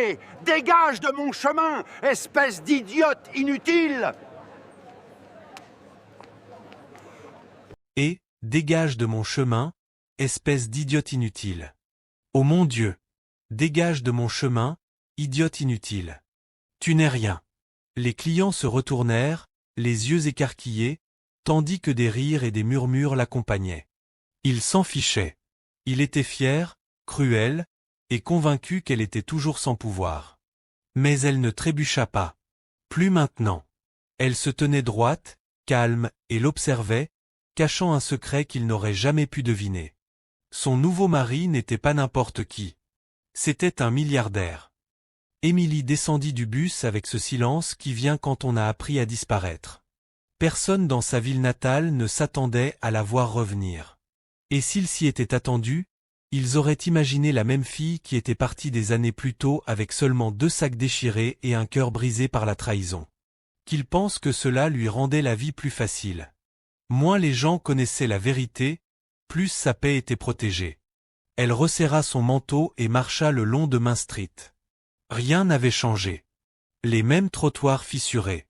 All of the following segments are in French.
Et dégage de mon chemin, espèce d'idiote inutile! Et dégage de mon chemin, espèce d'idiote inutile. Oh mon Dieu! Dégage de mon chemin, idiote inutile. Tu n'es rien. Les clients se retournèrent, les yeux écarquillés, tandis que des rires et des murmures l'accompagnaient. Il s'en fichait. Il était fier, cruel, et convaincu qu'elle était toujours sans pouvoir. Mais elle ne trébucha pas. Plus maintenant. Elle se tenait droite, calme, et l'observait, cachant un secret qu'il n'aurait jamais pu deviner. Son nouveau mari n'était pas n'importe qui. C'était un milliardaire. Émilie descendit du bus avec ce silence qui vient quand on a appris à disparaître. Personne dans sa ville natale ne s'attendait à la voir revenir. Et s'ils s'y étaient attendus, ils auraient imaginé la même fille qui était partie des années plus tôt avec seulement 2 sacs déchirés et un cœur brisé par la trahison. Qu'ils pensent que cela lui rendait la vie plus facile. Moins les gens connaissaient la vérité, plus sa paix était protégée. Elle resserra son manteau et marcha le long de Main Street. Rien n'avait changé. Les mêmes trottoirs fissurés.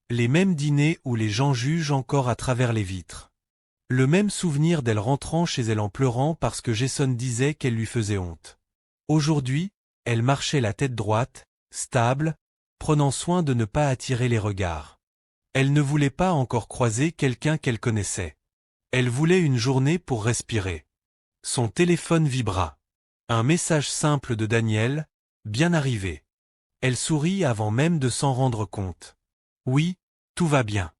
Les mêmes dîners où les gens jugent encore à travers les vitres. Le même souvenir d'elle rentrant chez elle en pleurant parce que Jason disait qu'elle lui faisait honte. Aujourd'hui, elle marchait la tête droite, stable, prenant soin de ne pas attirer les regards. Elle ne voulait pas encore croiser quelqu'un qu'elle connaissait. Elle voulait une journée pour respirer. Son téléphone vibra. Un message simple de Daniel, bien arrivé. Elle sourit avant même de s'en rendre compte. Oui, tout va bien.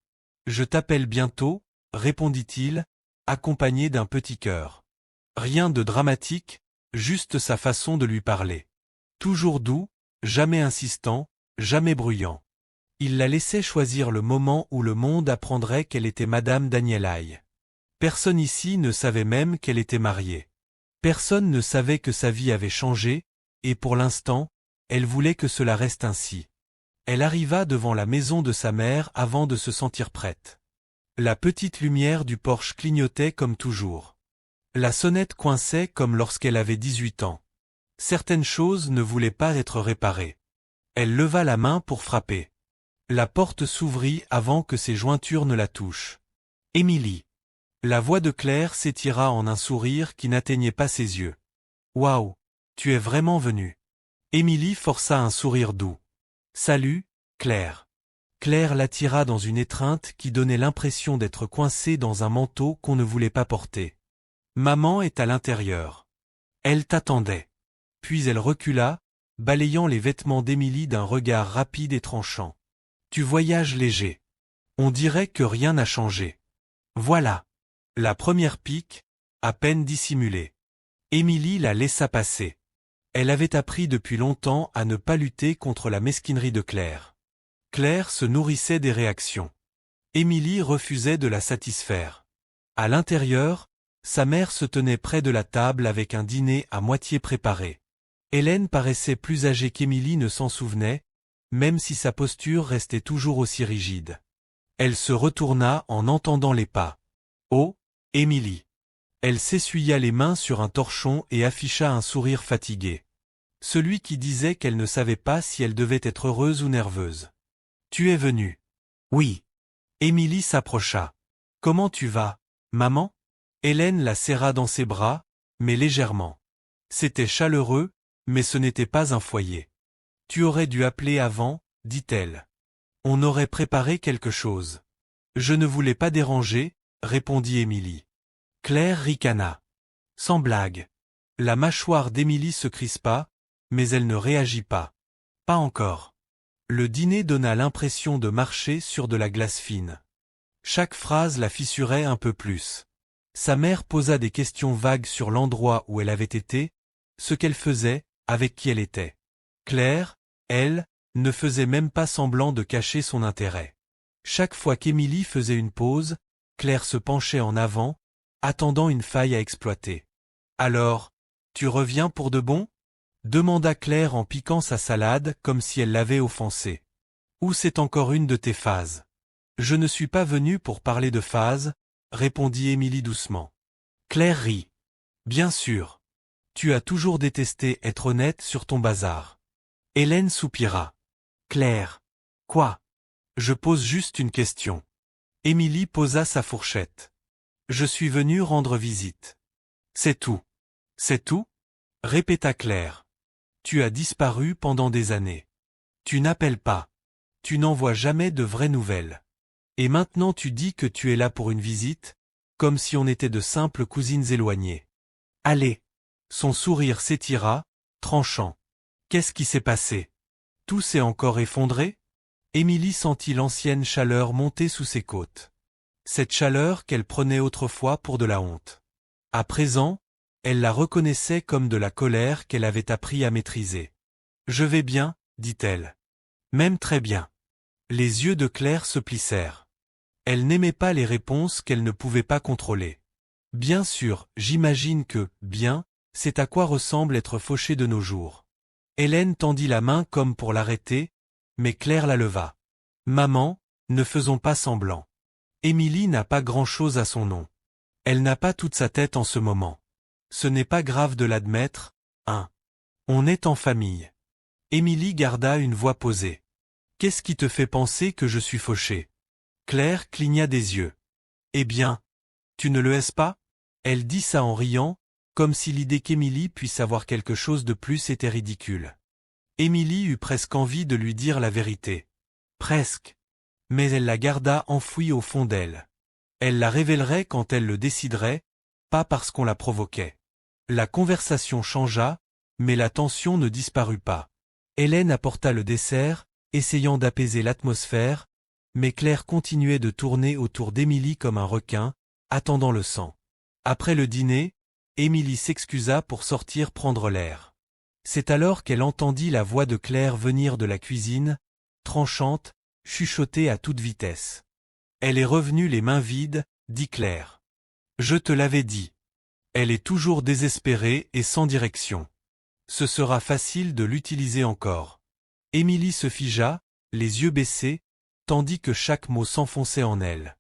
Je t'appelle bientôt, répondit-il, accompagné d'un petit cœur. Rien de dramatique, juste sa façon de lui parler. Toujours doux, jamais insistant, jamais bruyant. Il la laissait choisir le moment où le monde apprendrait qu'elle était Madame Danielaï. Personne ici ne savait même qu'elle était mariée. Personne ne savait que sa vie avait changé, et pour l'instant, elle voulait que cela reste ainsi. Elle arriva devant la maison de sa mère avant de se sentir prête. La petite lumière du porche clignotait comme toujours. La sonnette coinçait comme lorsqu'elle avait 18 ans. Certaines choses ne voulaient pas être réparées. Elle leva la main pour frapper. La porte s'ouvrit avant que ses jointures ne la touchent. Émilie. La voix de Claire s'étira en un sourire qui n'atteignait pas ses yeux. Waouh, tu es vraiment venue. Émilie força un sourire doux. Salut, Claire. Claire l'attira dans une étreinte qui donnait l'impression d'être coincée dans un manteau qu'on ne voulait pas porter. Maman est à l'intérieur. Elle t'attendait. Puis elle recula, balayant les vêtements d'Émilie d'un regard rapide et tranchant. Tu voyages léger. On dirait que rien n'a changé. Voilà. La première pique, à peine dissimulée. Émilie la laissa passer. Elle avait appris depuis longtemps à ne pas lutter contre la mesquinerie de Claire. Claire se nourrissait des réactions. Émilie refusait de la satisfaire. À l'intérieur, sa mère se tenait près de la table avec un dîner à moitié préparé. Hélène paraissait plus âgée qu'Émilie ne s'en souvenait, même si sa posture restait toujours aussi rigide. Elle se retourna en entendant les pas. Oh, Émilie. Elle s'essuya les mains sur un torchon et afficha un sourire fatigué. Celui qui disait qu'elle ne savait pas si elle devait être heureuse ou nerveuse. Tu es venue. Oui. Émilie s'approcha. Comment tu vas, maman? Hélène la serra dans ses bras, mais légèrement. C'était chaleureux, mais ce n'était pas un foyer. Tu aurais dû appeler avant, dit-elle. On aurait préparé quelque chose. Je ne voulais pas déranger, répondit Émilie. Claire ricana. Sans blague. La mâchoire d'Émilie se crispa, mais elle ne réagit pas. Pas encore. Le dîner donna l'impression de marcher sur de la glace fine. Chaque phrase la fissurait un peu plus. Sa mère posa des questions vagues sur l'endroit où elle avait été, ce qu'elle faisait, avec qui elle était. Claire, elle, ne faisait même pas semblant de cacher son intérêt. Chaque fois qu'Émilie faisait une pause, Claire se penchait en avant, attendant une faille à exploiter. Alors, tu reviens pour de bon? Demanda Claire en piquant sa salade comme si elle l'avait offensée. Ou c'est encore une de tes phases? Je ne suis pas venue pour parler de phases, répondit Émilie doucement. Claire rit. Bien sûr. Tu as toujours détesté être honnête sur ton bazar. Hélène soupira. Claire. Quoi? Je pose juste une question. Émilie posa sa fourchette. Je suis venue rendre visite. C'est tout. C'est tout? Répéta Claire. Tu as disparu pendant des années. Tu n'appelles pas. Tu n'envoies jamais de vraies nouvelles. Et maintenant tu dis que tu es là pour une visite, comme si on était de simples cousines éloignées. Allez. Son sourire s'étira, tranchant. Qu'est-ce qui s'est passé? Tout s'est encore effondré? Émilie sentit l'ancienne chaleur monter sous ses côtes. Cette chaleur qu'elle prenait autrefois pour de la honte. À présent, elle la reconnaissait comme de la colère qu'elle avait appris à maîtriser. Je vais bien, dit-elle. Même très bien. Les yeux de Claire se plissèrent. Elle n'aimait pas les réponses qu'elle ne pouvait pas contrôler. Bien sûr, j'imagine que, bien, c'est à quoi ressemble être fauché de nos jours. Hélène tendit la main comme pour l'arrêter, mais Claire la leva. Maman, ne faisons pas semblant. Émilie n'a pas grand-chose à son nom. Elle n'a pas toute sa tête en ce moment. Ce n'est pas grave de l'admettre, hein. On est en famille. Émilie garda une voix posée. Qu'est-ce qui te fait penser que je suis fauché? Claire cligna des yeux. Eh bien, tu ne le es pas? Elle dit ça en riant, comme si l'idée qu'Émilie puisse avoir quelque chose de plus était ridicule. Émilie eut presque envie de lui dire la vérité. Presque. Mais elle la garda enfouie au fond d'elle. Elle la révélerait quand elle le déciderait, pas parce qu'on la provoquait. La conversation changea, mais la tension ne disparut pas. Hélène apporta le dessert, essayant d'apaiser l'atmosphère, mais Claire continuait de tourner autour d'Émilie comme un requin, attendant le sang. Après le dîner, Émilie s'excusa pour sortir prendre l'air. C'est alors qu'elle entendit la voix de Claire venir de la cuisine, tranchante, chuchotée à toute vitesse. Elle est revenue les mains vides, dit Claire. Je te l'avais dit. Elle est toujours désespérée et sans direction. Ce sera facile de l'utiliser encore. Émilie se figea, les yeux baissés, tandis que chaque mot s'enfonçait en elle.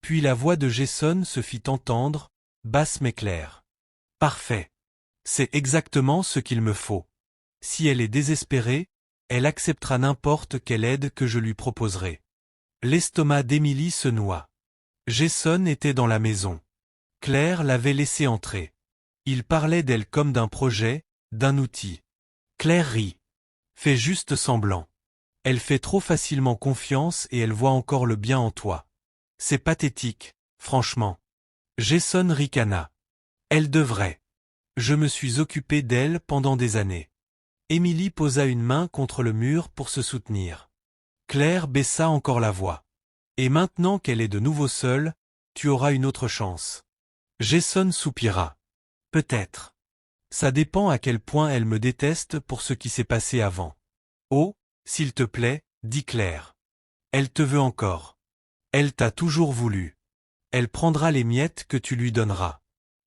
Puis la voix de Jason se fit entendre, basse mais claire. Parfait. C'est exactement ce qu'il me faut. Si elle est désespérée, elle acceptera n'importe quelle aide que je lui proposerai. L'estomac d'Émilie se noua. Jason était dans la maison. Claire l'avait laissé entrer. Il parlait d'elle comme d'un projet, d'un outil. Claire rit. Fais juste semblant. Elle fait trop facilement confiance et elle voit encore le bien en toi. C'est pathétique, franchement. Jason ricana. Elle devrait. Je me suis occupé d'elle pendant des années. Émilie posa une main contre le mur pour se soutenir. Claire baissa encore la voix. Et maintenant qu'elle est de nouveau seule, tu auras une autre chance. Jason soupira. Peut-être. Ça dépend à quel point elle me déteste pour ce qui s'est passé avant. Oh, s'il te plaît, dit Claire. Elle te veut encore. Elle t'a toujours voulu. Elle prendra les miettes que tu lui donneras.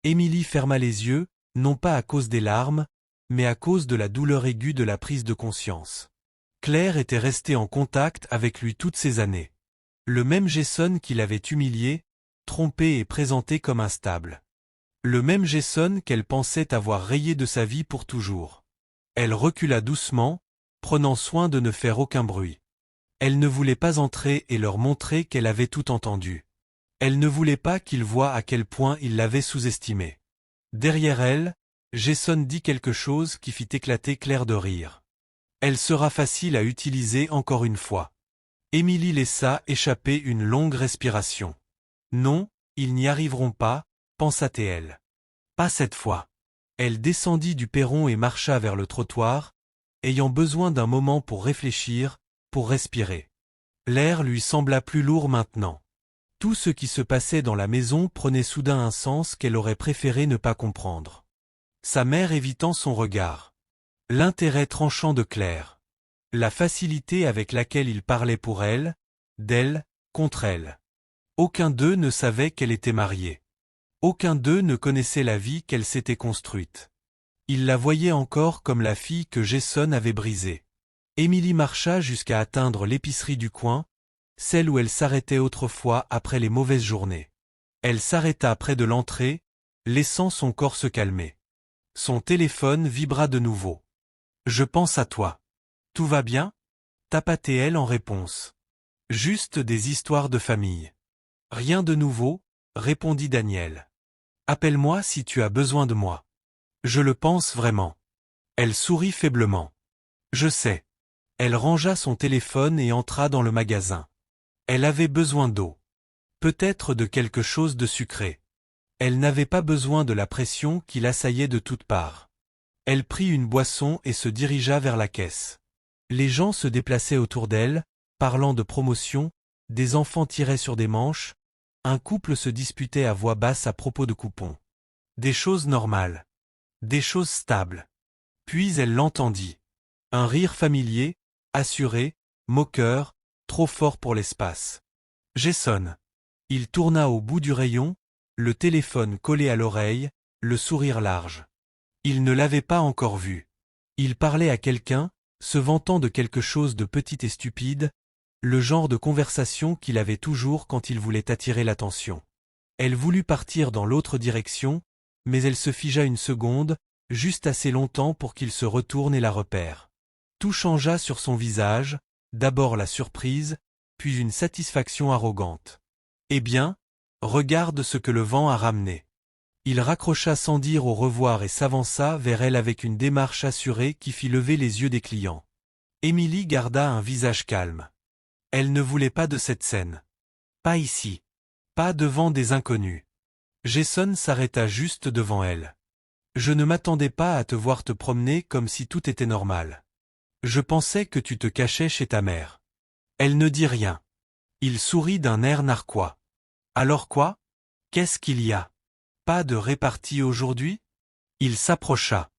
Émilie ferma les yeux, non pas à cause des larmes, mais à cause de la douleur aiguë de la prise de conscience. Claire était restée en contact avec lui toutes ces années. Le même Jason qui l'avait humilié, trompé et présenté comme instable. Le même Jason qu'elle pensait avoir rayé de sa vie pour toujours. Elle recula doucement, prenant soin de ne faire aucun bruit. Elle ne voulait pas entrer et leur montrer qu'elle avait tout entendu. Elle ne voulait pas qu'ils voient à quel point il l'avait sous-estimée. Derrière elle, Jason dit quelque chose qui fit éclater Claire de rire. Elle sera facile à utiliser encore une fois. Émilie laissa échapper une longue respiration. Non, ils n'y arriveront pas, pensa-t-elle. Pas cette fois. Elle descendit du perron et marcha vers le trottoir, ayant besoin d'un moment pour réfléchir, pour respirer. L'air lui sembla plus lourd maintenant. Tout ce qui se passait dans la maison prenait soudain un sens qu'elle aurait préféré ne pas comprendre. Sa mère évitant son regard. L'intérêt tranchant de Claire. La facilité avec laquelle il parlait pour elle, d'elle, contre elle. Aucun d'eux ne savait qu'elle était mariée. Aucun d'eux ne connaissait la vie qu'elle s'était construite. Il la voyait encore comme la fille que Jason avait brisée. Émilie marcha jusqu'à atteindre l'épicerie du coin, celle où elle s'arrêtait autrefois après les mauvaises journées. Elle s'arrêta près de l'entrée, laissant son corps se calmer. Son téléphone vibra de nouveau. « Je pense à toi. » Tout va bien? Tapatait-elle en réponse. Juste des histoires de famille. Rien de nouveau, répondit Daniel. Appelle-moi si tu as besoin de moi. Je le pense vraiment. Elle sourit faiblement. Je sais. Elle rangea son téléphone et entra dans le magasin. Elle avait besoin d'eau. Peut-être de quelque chose de sucré. Elle n'avait pas besoin de la pression qui l'assaillait de toutes parts. Elle prit une boisson et se dirigea vers la caisse. Les gens se déplaçaient autour d'elle, parlant de promotion, des enfants tiraient sur des manches, un couple se disputait à voix basse à propos de coupons. Des choses normales. Des choses stables. Puis elle l'entendit. Un rire familier, assuré, moqueur, trop fort pour l'espace. Jason. Il tourna au bout du rayon, le téléphone collé à l'oreille, le sourire large. Il ne l'avait pas encore vu. Il parlait à quelqu'un, se vantant de quelque chose de petit et stupide, le genre de conversation qu'il avait toujours quand il voulait attirer l'attention. Elle voulut partir dans l'autre direction, mais elle se figea une seconde, juste assez longtemps pour qu'il se retourne et la repère. Tout changea sur son visage, d'abord la surprise, puis une satisfaction arrogante. Eh bien, regarde ce que le vent a ramené. Il raccrocha sans dire au revoir et s'avança vers elle avec une démarche assurée qui fit lever les yeux des clients. Émilie garda un visage calme. Elle ne voulait pas de cette scène. Pas ici. Pas devant des inconnus. Jason s'arrêta juste devant elle. Je ne m'attendais pas à te voir te promener comme si tout était normal. Je pensais que tu te cachais chez ta mère. Elle ne dit rien. Il sourit d'un air narquois. Alors quoi? Qu'est-ce qu'il y a? Pas de répartie aujourd'hui? Il s'approcha.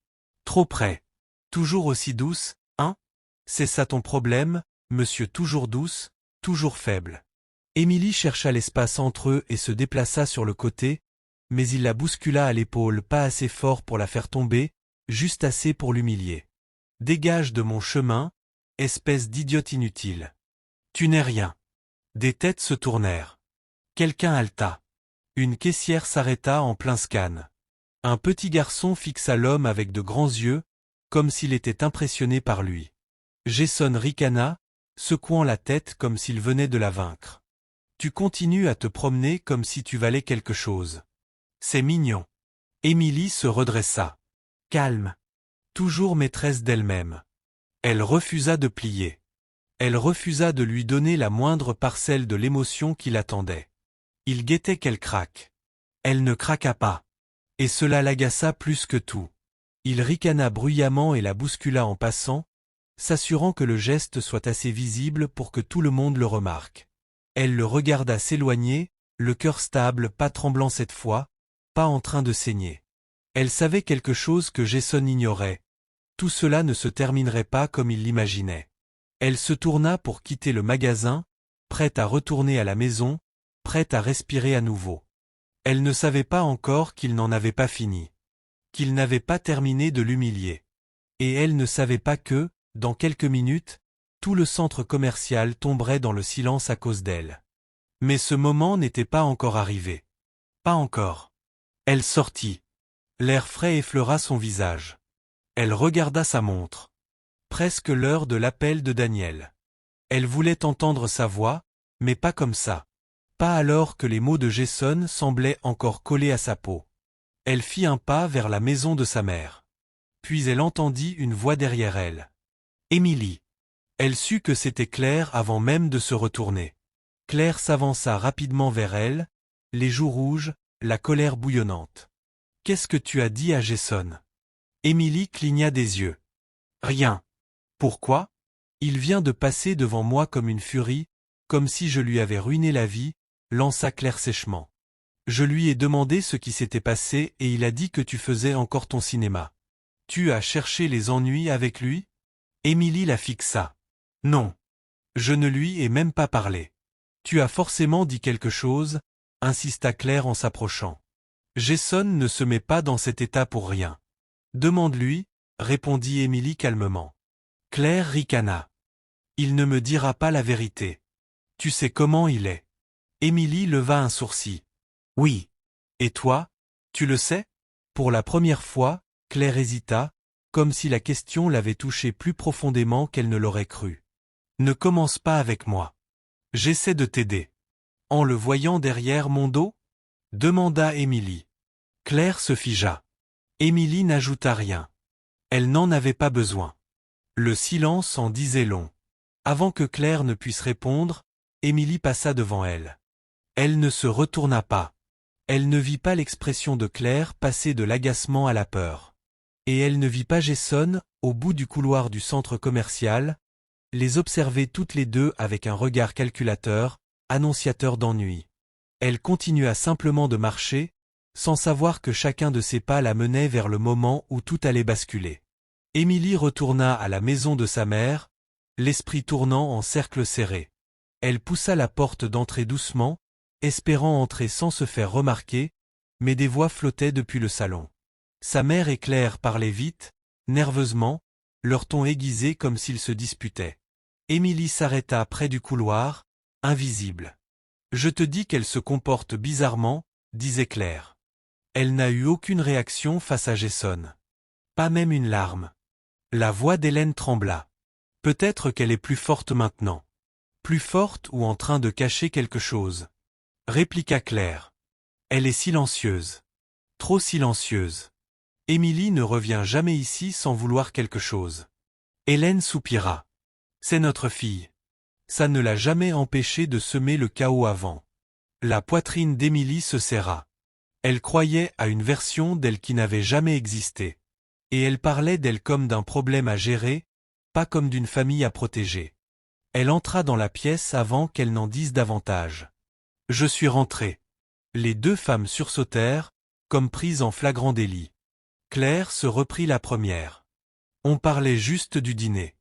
Trop près. Toujours aussi douce, hein? C'est ça ton problème, monsieur toujours douce, toujours faible. Émilie chercha l'espace entre eux et se déplaça sur le côté, mais il la bouscula à l'épaule pas assez fort pour la faire tomber, juste assez pour l'humilier. Dégage de mon chemin, espèce d'idiote inutile. Tu n'es rien. Des têtes se tournèrent. Quelqu'un halta. Une caissière s'arrêta en plein scan. Un petit garçon fixa l'homme avec de grands yeux, comme s'il était impressionné par lui. Jason ricana, secouant la tête comme s'il venait de la vaincre. Tu continues à te promener comme si tu valais quelque chose. C'est mignon. Émilie se redressa. Calme. Toujours maîtresse d'elle-même. Elle refusa de plier. Elle refusa de lui donner la moindre parcelle de l'émotion qui l'attendait. Il guettait qu'elle craque. Elle ne craqua pas. Et cela l'agaça plus que tout. Il ricana bruyamment et la bouscula en passant, s'assurant que le geste soit assez visible pour que tout le monde le remarque. Elle le regarda s'éloigner, le cœur stable, pas tremblant cette fois, pas en train de saigner. Elle savait quelque chose que Jason ignorait. Tout cela ne se terminerait pas comme il l'imaginait. Elle se tourna pour quitter le magasin, prête à retourner à la maison, prête à respirer à nouveau. Elle ne savait pas encore qu'il n'en avait pas fini. Qu'il n'avait pas terminé de l'humilier. Et elle ne savait pas que, dans quelques minutes, tout le centre commercial tomberait dans le silence à cause d'elle. Mais ce moment n'était pas encore arrivé. Pas encore. Elle sortit. L'air frais effleura son visage. Elle regarda sa montre. Presque l'heure de l'appel de Daniel. Elle voulait entendre sa voix, mais pas comme ça. Pas alors que les mots de Jason semblaient encore collés à sa peau. Elle fit un pas vers la maison de sa mère. Puis elle entendit une voix derrière elle. Émilie. Elle sut que c'était Claire avant même de se retourner. Claire s'avança rapidement vers elle, les joues rouges, la colère bouillonnante. Qu'est-ce que tu as dit à Jason? Émilie cligna des yeux. Rien. Pourquoi? Il vient de passer devant moi comme une furie, comme si je lui avais ruiné la vie, lança Claire sèchement. Je lui ai demandé ce qui s'était passé et il a dit que tu faisais encore ton cinéma. Tu as cherché les ennuis avec lui? Émilie la fixa. Non. Je ne lui ai même pas parlé. Tu as forcément dit quelque chose, insista Claire en s'approchant. Jason ne se met pas dans cet état pour rien. Demande-lui, répondit Émilie calmement. Claire ricana. Il ne me dira pas la vérité. Tu sais comment il est. Émilie leva un sourcil. Oui. Et toi, tu le sais? Pour la première fois, Claire hésita, comme si la question l'avait touchée plus profondément qu'elle ne l'aurait cru. « Ne commence pas avec moi. J'essaie de t'aider. » En le voyant derrière mon dos? Demanda Émilie. Claire se figea. Émilie n'ajouta rien. Elle n'en avait pas besoin. Le silence en disait long. Avant que Claire ne puisse répondre, Émilie passa devant elle. Elle ne se retourna pas. Elle ne vit pas l'expression de Claire passer de l'agacement à la peur. Et elle ne vit pas Jason, au bout du couloir du centre commercial, les observer toutes les deux avec un regard calculateur, annonciateur d'ennui. Elle continua simplement de marcher, sans savoir que chacun de ses pas la menait vers le moment où tout allait basculer. Émilie retourna à la maison de sa mère, l'esprit tournant en cercle serré. Elle poussa la porte d'entrée doucement, espérant entrer sans se faire remarquer, mais des voix flottaient depuis le salon. Sa mère et Claire parlaient vite, nerveusement, leur ton aiguisé comme s'ils se disputaient. Émilie s'arrêta près du couloir, invisible. « Je te dis qu'elle se comporte bizarrement, » disait Claire. Elle n'a eu aucune réaction face à Jason. Pas même une larme. La voix d'Hélène trembla. Peut-être qu'elle est plus forte maintenant. Plus forte ou en train de cacher quelque chose. Répliqua Claire. Elle est silencieuse. Trop silencieuse. Émilie ne revient jamais ici sans vouloir quelque chose. Hélène soupira. C'est notre fille. Ça ne l'a jamais empêchée de semer le chaos avant. La poitrine d'Émilie se serra. Elle croyait à une version d'elle qui n'avait jamais existé. Et elle parlait d'elle comme d'un problème à gérer, pas comme d'une famille à protéger. Elle entra dans la pièce avant qu'elle n'en dise davantage. Je suis rentrée. Les deux femmes sursautèrent, comme prises en flagrant délit. Claire se reprit la première. On parlait juste du dîner.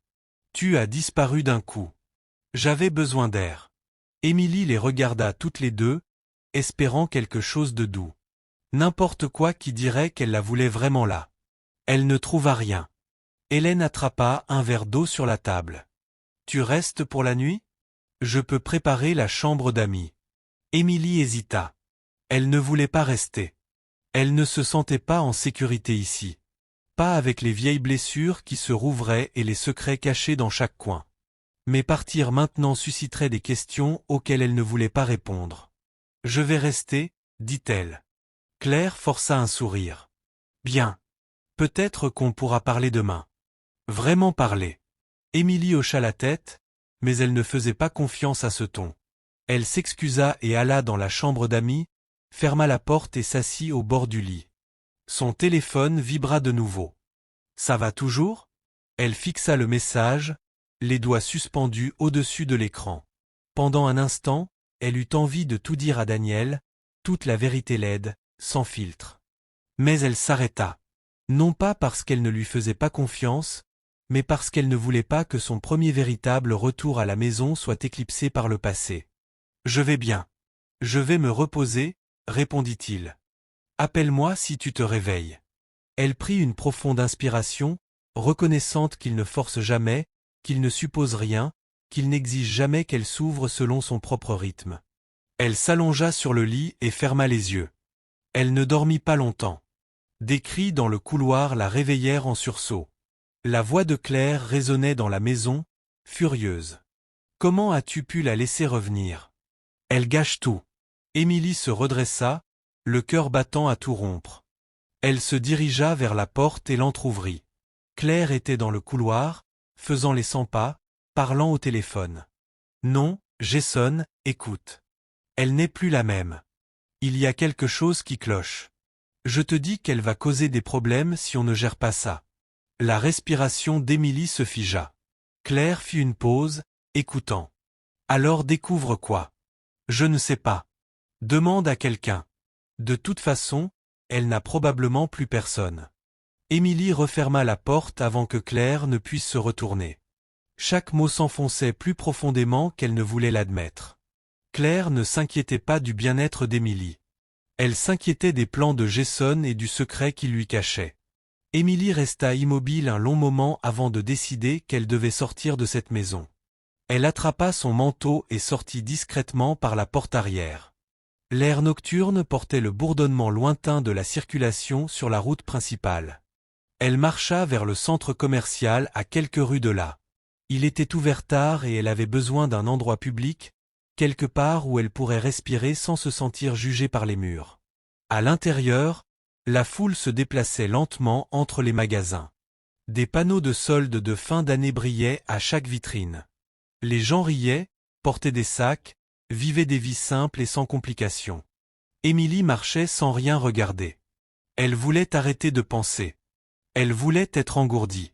Tu as disparu d'un coup. J'avais besoin d'air. Émilie les regarda toutes les deux, espérant quelque chose de doux. N'importe quoi qui dirait qu'elle la voulait vraiment là. Elle ne trouva rien. Hélène attrapa un verre d'eau sur la table. Tu restes pour la nuit? Je peux préparer la chambre d'amis. Émilie hésita. Elle ne voulait pas rester. Elle ne se sentait pas en sécurité ici. Pas avec les vieilles blessures qui se rouvraient et les secrets cachés dans chaque coin. Mais partir maintenant susciterait des questions auxquelles elle ne voulait pas répondre. Je vais rester, dit-elle. Claire força un sourire. Bien. Peut-être qu'on pourra parler demain. Vraiment parler. Émilie hocha la tête, mais elle ne faisait pas confiance à ce ton. Elle s'excusa et alla dans la chambre d'amis, ferma la porte et s'assit au bord du lit. Son téléphone vibra de nouveau. Ça va toujours? Elle fixa le message, les doigts suspendus au-dessus de l'écran. Pendant un instant, elle eut envie de tout dire à Daniel, toute la vérité laide, sans filtre. Mais elle s'arrêta. Non pas parce qu'elle ne lui faisait pas confiance, mais parce qu'elle ne voulait pas que son premier véritable retour à la maison soit éclipsé par le passé. « Je vais bien. Je vais me reposer, » répondit-il. « Appelle-moi si tu te réveilles. » Elle prit une profonde inspiration, reconnaissante qu'il ne force jamais, qu'il ne suppose rien, qu'il n'exige jamais qu'elle s'ouvre selon son propre rythme. Elle s'allongea sur le lit et ferma les yeux. Elle ne dormit pas longtemps. Des cris dans le couloir la réveillèrent en sursaut. La voix de Claire résonnait dans la maison, furieuse. « Comment as-tu pu la laisser revenir? Elle gâche tout. » Émilie se redressa, le cœur battant à tout rompre. Elle se dirigea vers la porte et l'entr'ouvrit. Claire était dans le couloir, faisant les 100 pas, parlant au téléphone. « Non, Jason, écoute. Elle n'est plus la même. Il y a quelque chose qui cloche. Je te dis qu'elle va causer des problèmes si on ne gère pas ça. » La respiration d'Émilie se figea. Claire fit une pause, écoutant. « Alors découvre quoi? » « Je ne sais pas. Demande à quelqu'un. De toute façon, elle n'a probablement plus personne. » Émilie referma la porte avant que Claire ne puisse se retourner. Chaque mot s'enfonçait plus profondément qu'elle ne voulait l'admettre. Claire ne s'inquiétait pas du bien-être d'Émilie. Elle s'inquiétait des plans de Jason et du secret qu'il lui cachait. Émilie resta immobile un long moment avant de décider qu'elle devait sortir de cette maison. Elle attrapa son manteau et sortit discrètement par la porte arrière. L'air nocturne portait le bourdonnement lointain de la circulation sur la route principale. Elle marcha vers le centre commercial à quelques rues de là. Il était ouvert tard et elle avait besoin d'un endroit public, quelque part où elle pourrait respirer sans se sentir jugée par les murs. À l'intérieur, la foule se déplaçait lentement entre les magasins. Des panneaux de soldes de fin d'année brillaient à chaque vitrine. Les gens riaient, portaient des sacs, vivaient des vies simples et sans complications. Émilie marchait sans rien regarder. Elle voulait arrêter de penser. Elle voulait être engourdie.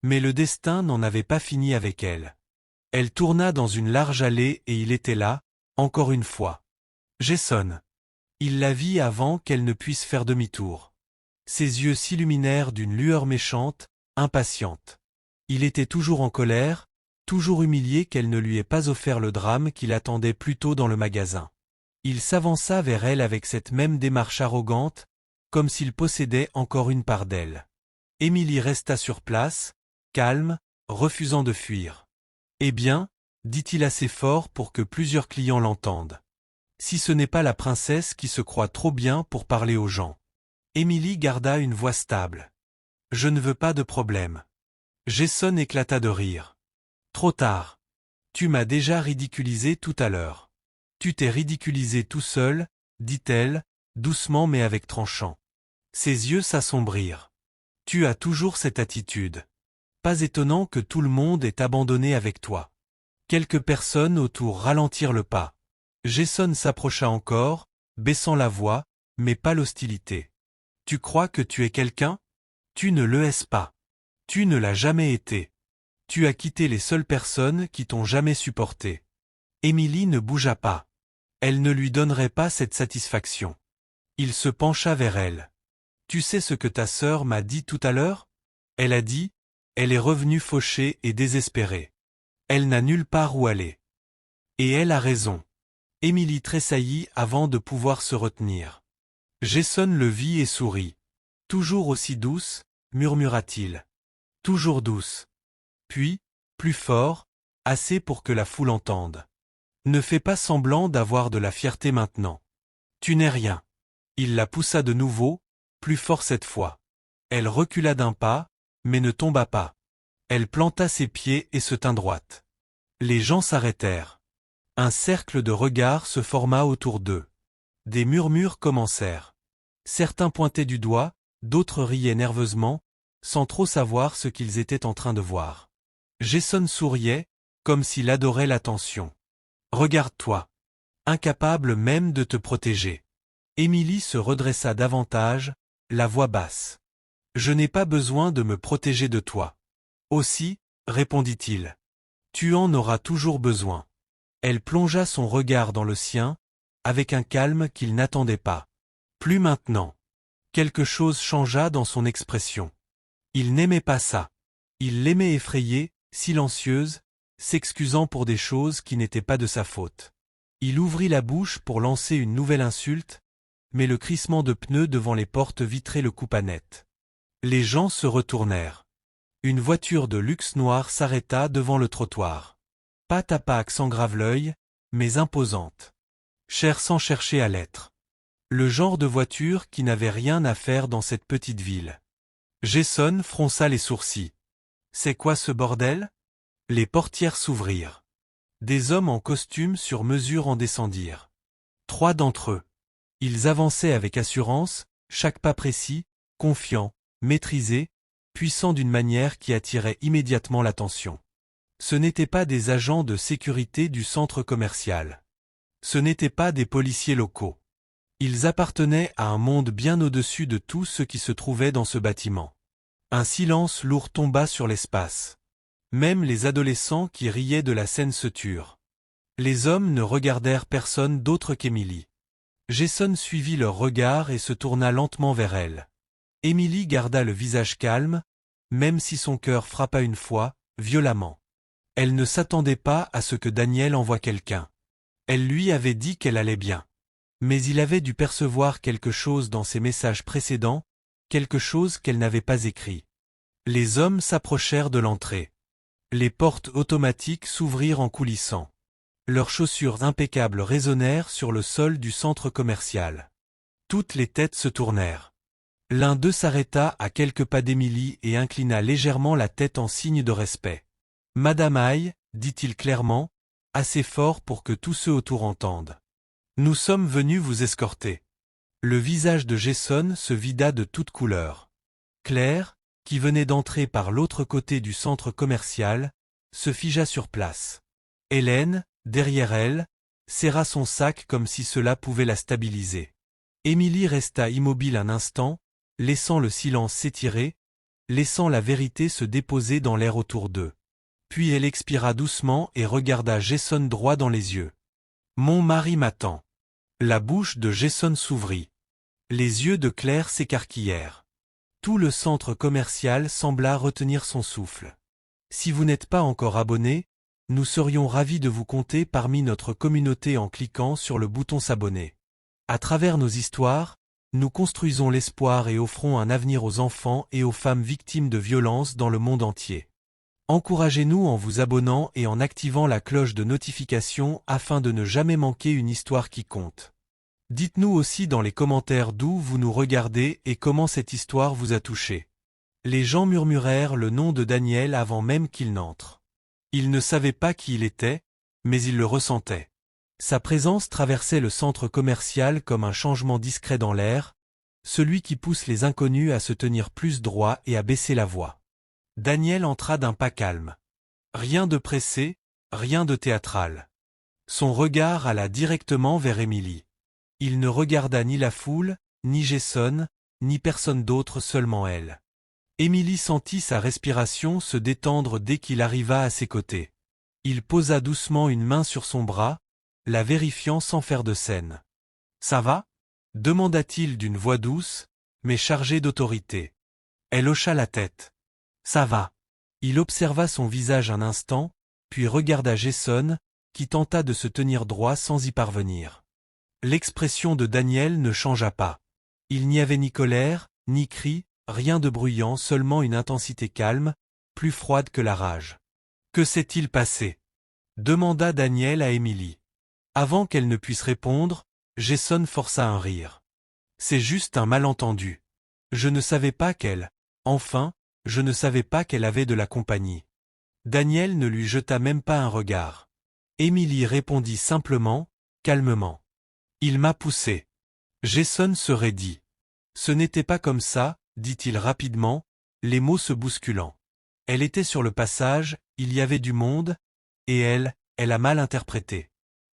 Mais le destin n'en avait pas fini avec elle. Elle tourna dans une large allée et il était là, encore une fois. Jason. Il la vit avant qu'elle ne puisse faire demi-tour. Ses yeux s'illuminèrent d'une lueur méchante, impatiente. Il était toujours en colère, toujours humilié qu'elle ne lui ait pas offert le drame qu'il attendait plus tôt dans le magasin. Il s'avança vers elle avec cette même démarche arrogante, comme s'il possédait encore une part d'elle. Émilie resta sur place, calme, refusant de fuir. « Eh bien, dit-il assez fort pour que plusieurs clients l'entendent. Si ce n'est pas la princesse qui se croit trop bien pour parler aux gens. » Émilie garda une voix stable. « Je ne veux pas de problème. » Jason éclata de rire. « Trop tard. Tu m'as déjà ridiculisé tout à l'heure. »« Tu t'es ridiculisé tout seul, » dit-elle, doucement mais avec tranchant. Ses yeux s'assombrirent. « Tu as toujours cette attitude. Pas étonnant que tout le monde ait abandonné avec toi. » Quelques personnes autour ralentirent le pas. Jason s'approcha encore, baissant la voix, mais pas l'hostilité. « Tu crois que tu es quelqu'un? Tu ne le es pas. Tu ne l'as jamais été. Tu as quitté les seules personnes qui t'ont jamais supporté. » Émilie ne bougea pas. Elle ne lui donnerait pas cette satisfaction. Il se pencha vers elle. « Tu sais ce que ta sœur m'a dit tout à l'heure? » Elle a dit, elle est revenue fauchée et désespérée. Elle n'a nulle part où aller. Et elle a raison. Émilie tressaillit avant de pouvoir se retenir. Jason le vit et sourit. « Toujours aussi douce, » murmura-t-il. « Toujours douce. » Puis, plus fort, assez pour que la foule entende. « Ne fais pas semblant d'avoir de la fierté maintenant. Tu n'es rien. » Il la poussa de nouveau, plus fort cette fois. Elle recula d'un pas, mais ne tomba pas. Elle planta ses pieds et se tint droite. Les gens s'arrêtèrent. Un cercle de regards se forma autour d'eux. Des murmures commencèrent. Certains pointaient du doigt, d'autres riaient nerveusement, sans trop savoir ce qu'ils étaient en train de voir. Jason souriait, comme s'il adorait l'attention. « Regarde-toi. Incapable même de te protéger. » Émilie se redressa davantage, la voix basse. « Je n'ai pas besoin de me protéger de toi. » Aussi, répondit-il. Tu en auras toujours besoin. Elle plongea son regard dans le sien, avec un calme qu'il n'attendait pas. Plus maintenant. Quelque chose changea dans son expression. Il n'aimait pas ça. Il l'aimait effrayée, silencieuse, s'excusant pour des choses qui n'étaient pas de sa faute. Il ouvrit la bouche pour lancer une nouvelle insulte, mais le crissement de pneus devant les portes vitrées le coupa net. Les gens se retournèrent. Une voiture de luxe noire s'arrêta devant le trottoir. Pas à pas sans grave l'œil, mais imposante. Chère sans chercher à l'être. Le genre de voiture qui n'avait rien à faire dans cette petite ville. Jason fronça les sourcils. C'est quoi ce bordel? Les portières s'ouvrirent. Des hommes en costume sur mesure en descendirent. 3 d'entre eux. Ils avançaient avec assurance, chaque pas précis, confiant, maîtrisé, puissant d'une manière qui attirait immédiatement l'attention. Ce n'étaient pas des agents de sécurité du centre commercial. Ce n'étaient pas des policiers locaux. Ils appartenaient à un monde bien au-dessus de tout ce qui se trouvait dans ce bâtiment. Un silence lourd tomba sur l'espace. Même les adolescents qui riaient de la scène se turent. Les hommes ne regardèrent personne d'autre qu'Émilie. Jason suivit leur regard et se tourna lentement vers elle. Émilie garda le visage calme, même si son cœur frappa une fois, violemment. Elle ne s'attendait pas à ce que Daniel envoie quelqu'un. Elle lui avait dit qu'elle allait bien. Mais il avait dû percevoir quelque chose dans ses messages précédents, quelque chose qu'elle n'avait pas écrit. Les hommes s'approchèrent de l'entrée. Les portes automatiques s'ouvrirent en coulissant. Leurs chaussures impeccables résonnèrent sur le sol du centre commercial. Toutes les têtes se tournèrent. L'un d'eux s'arrêta à quelques pas d'Émilie et inclina légèrement la tête en signe de respect. « Madame Aïe, dit-il clairement, assez fort pour que tous ceux autour entendent. Nous sommes venus vous escorter. » Le visage de Jason se vida de toute couleur. Claire, qui venait d'entrer par l'autre côté du centre commercial, se figea sur place. Hélène, derrière elle, serra son sac comme si cela pouvait la stabiliser. Émilie resta immobile un instant, laissant le silence s'étirer, laissant la vérité se déposer dans l'air autour d'eux. Puis elle expira doucement et regarda Jason droit dans les yeux. « Mon mari m'attend. » La bouche de Jason s'ouvrit. Les yeux de Claire s'écarquillèrent. Tout le centre commercial sembla retenir son souffle. Si vous n'êtes pas encore abonné, nous serions ravis de vous compter parmi notre communauté en cliquant sur le bouton s'abonner. À travers nos histoires, nous construisons l'espoir et offrons un avenir aux enfants et aux femmes victimes de violences dans le monde entier. Encouragez-nous en vous abonnant et en activant la cloche de notification afin de ne jamais manquer une histoire qui compte. Dites-nous aussi dans les commentaires d'où vous nous regardez et comment cette histoire vous a touché. Les gens murmurèrent le nom de Daniel avant même qu'il n'entre. Ils ne savaient pas qui il était, mais ils le ressentaient. Sa présence traversait le centre commercial comme un changement discret dans l'air, celui qui pousse les inconnus à se tenir plus droit et à baisser la voix. Daniel entra d'un pas calme. Rien de pressé, rien de théâtral. Son regard alla directement vers Émilie. Il ne regarda ni la foule, ni Jason, ni personne d'autre, seulement elle. Émilie sentit sa respiration se détendre dès qu'il arriva à ses côtés. Il posa doucement une main sur son bras, la vérifiant sans faire de scène. « Ça va » demanda-t-il d'une voix douce, mais chargée d'autorité. Elle hocha la tête. « Ça va. » Il observa son visage un instant, puis regarda Jason, qui tenta de se tenir droit sans y parvenir. L'expression de Daniel ne changea pas. Il n'y avait ni colère, ni cri, rien de bruyant, seulement une intensité calme, plus froide que la rage. « Que s'est-il passé » demanda Daniel à Émilie. Avant qu'elle ne puisse répondre, Jason força un rire. « C'est juste un malentendu. Je ne savais pas qu'elle... Enfin, je ne savais pas qu'elle avait de la compagnie. » Daniel ne lui jeta même pas un regard. Émilie répondit simplement, calmement. « Il m'a poussé. » Jason se raidit. « Ce n'était pas comme ça, » dit-il rapidement, les mots se bousculant. Elle était sur le passage, il y avait du monde, et elle a mal interprété.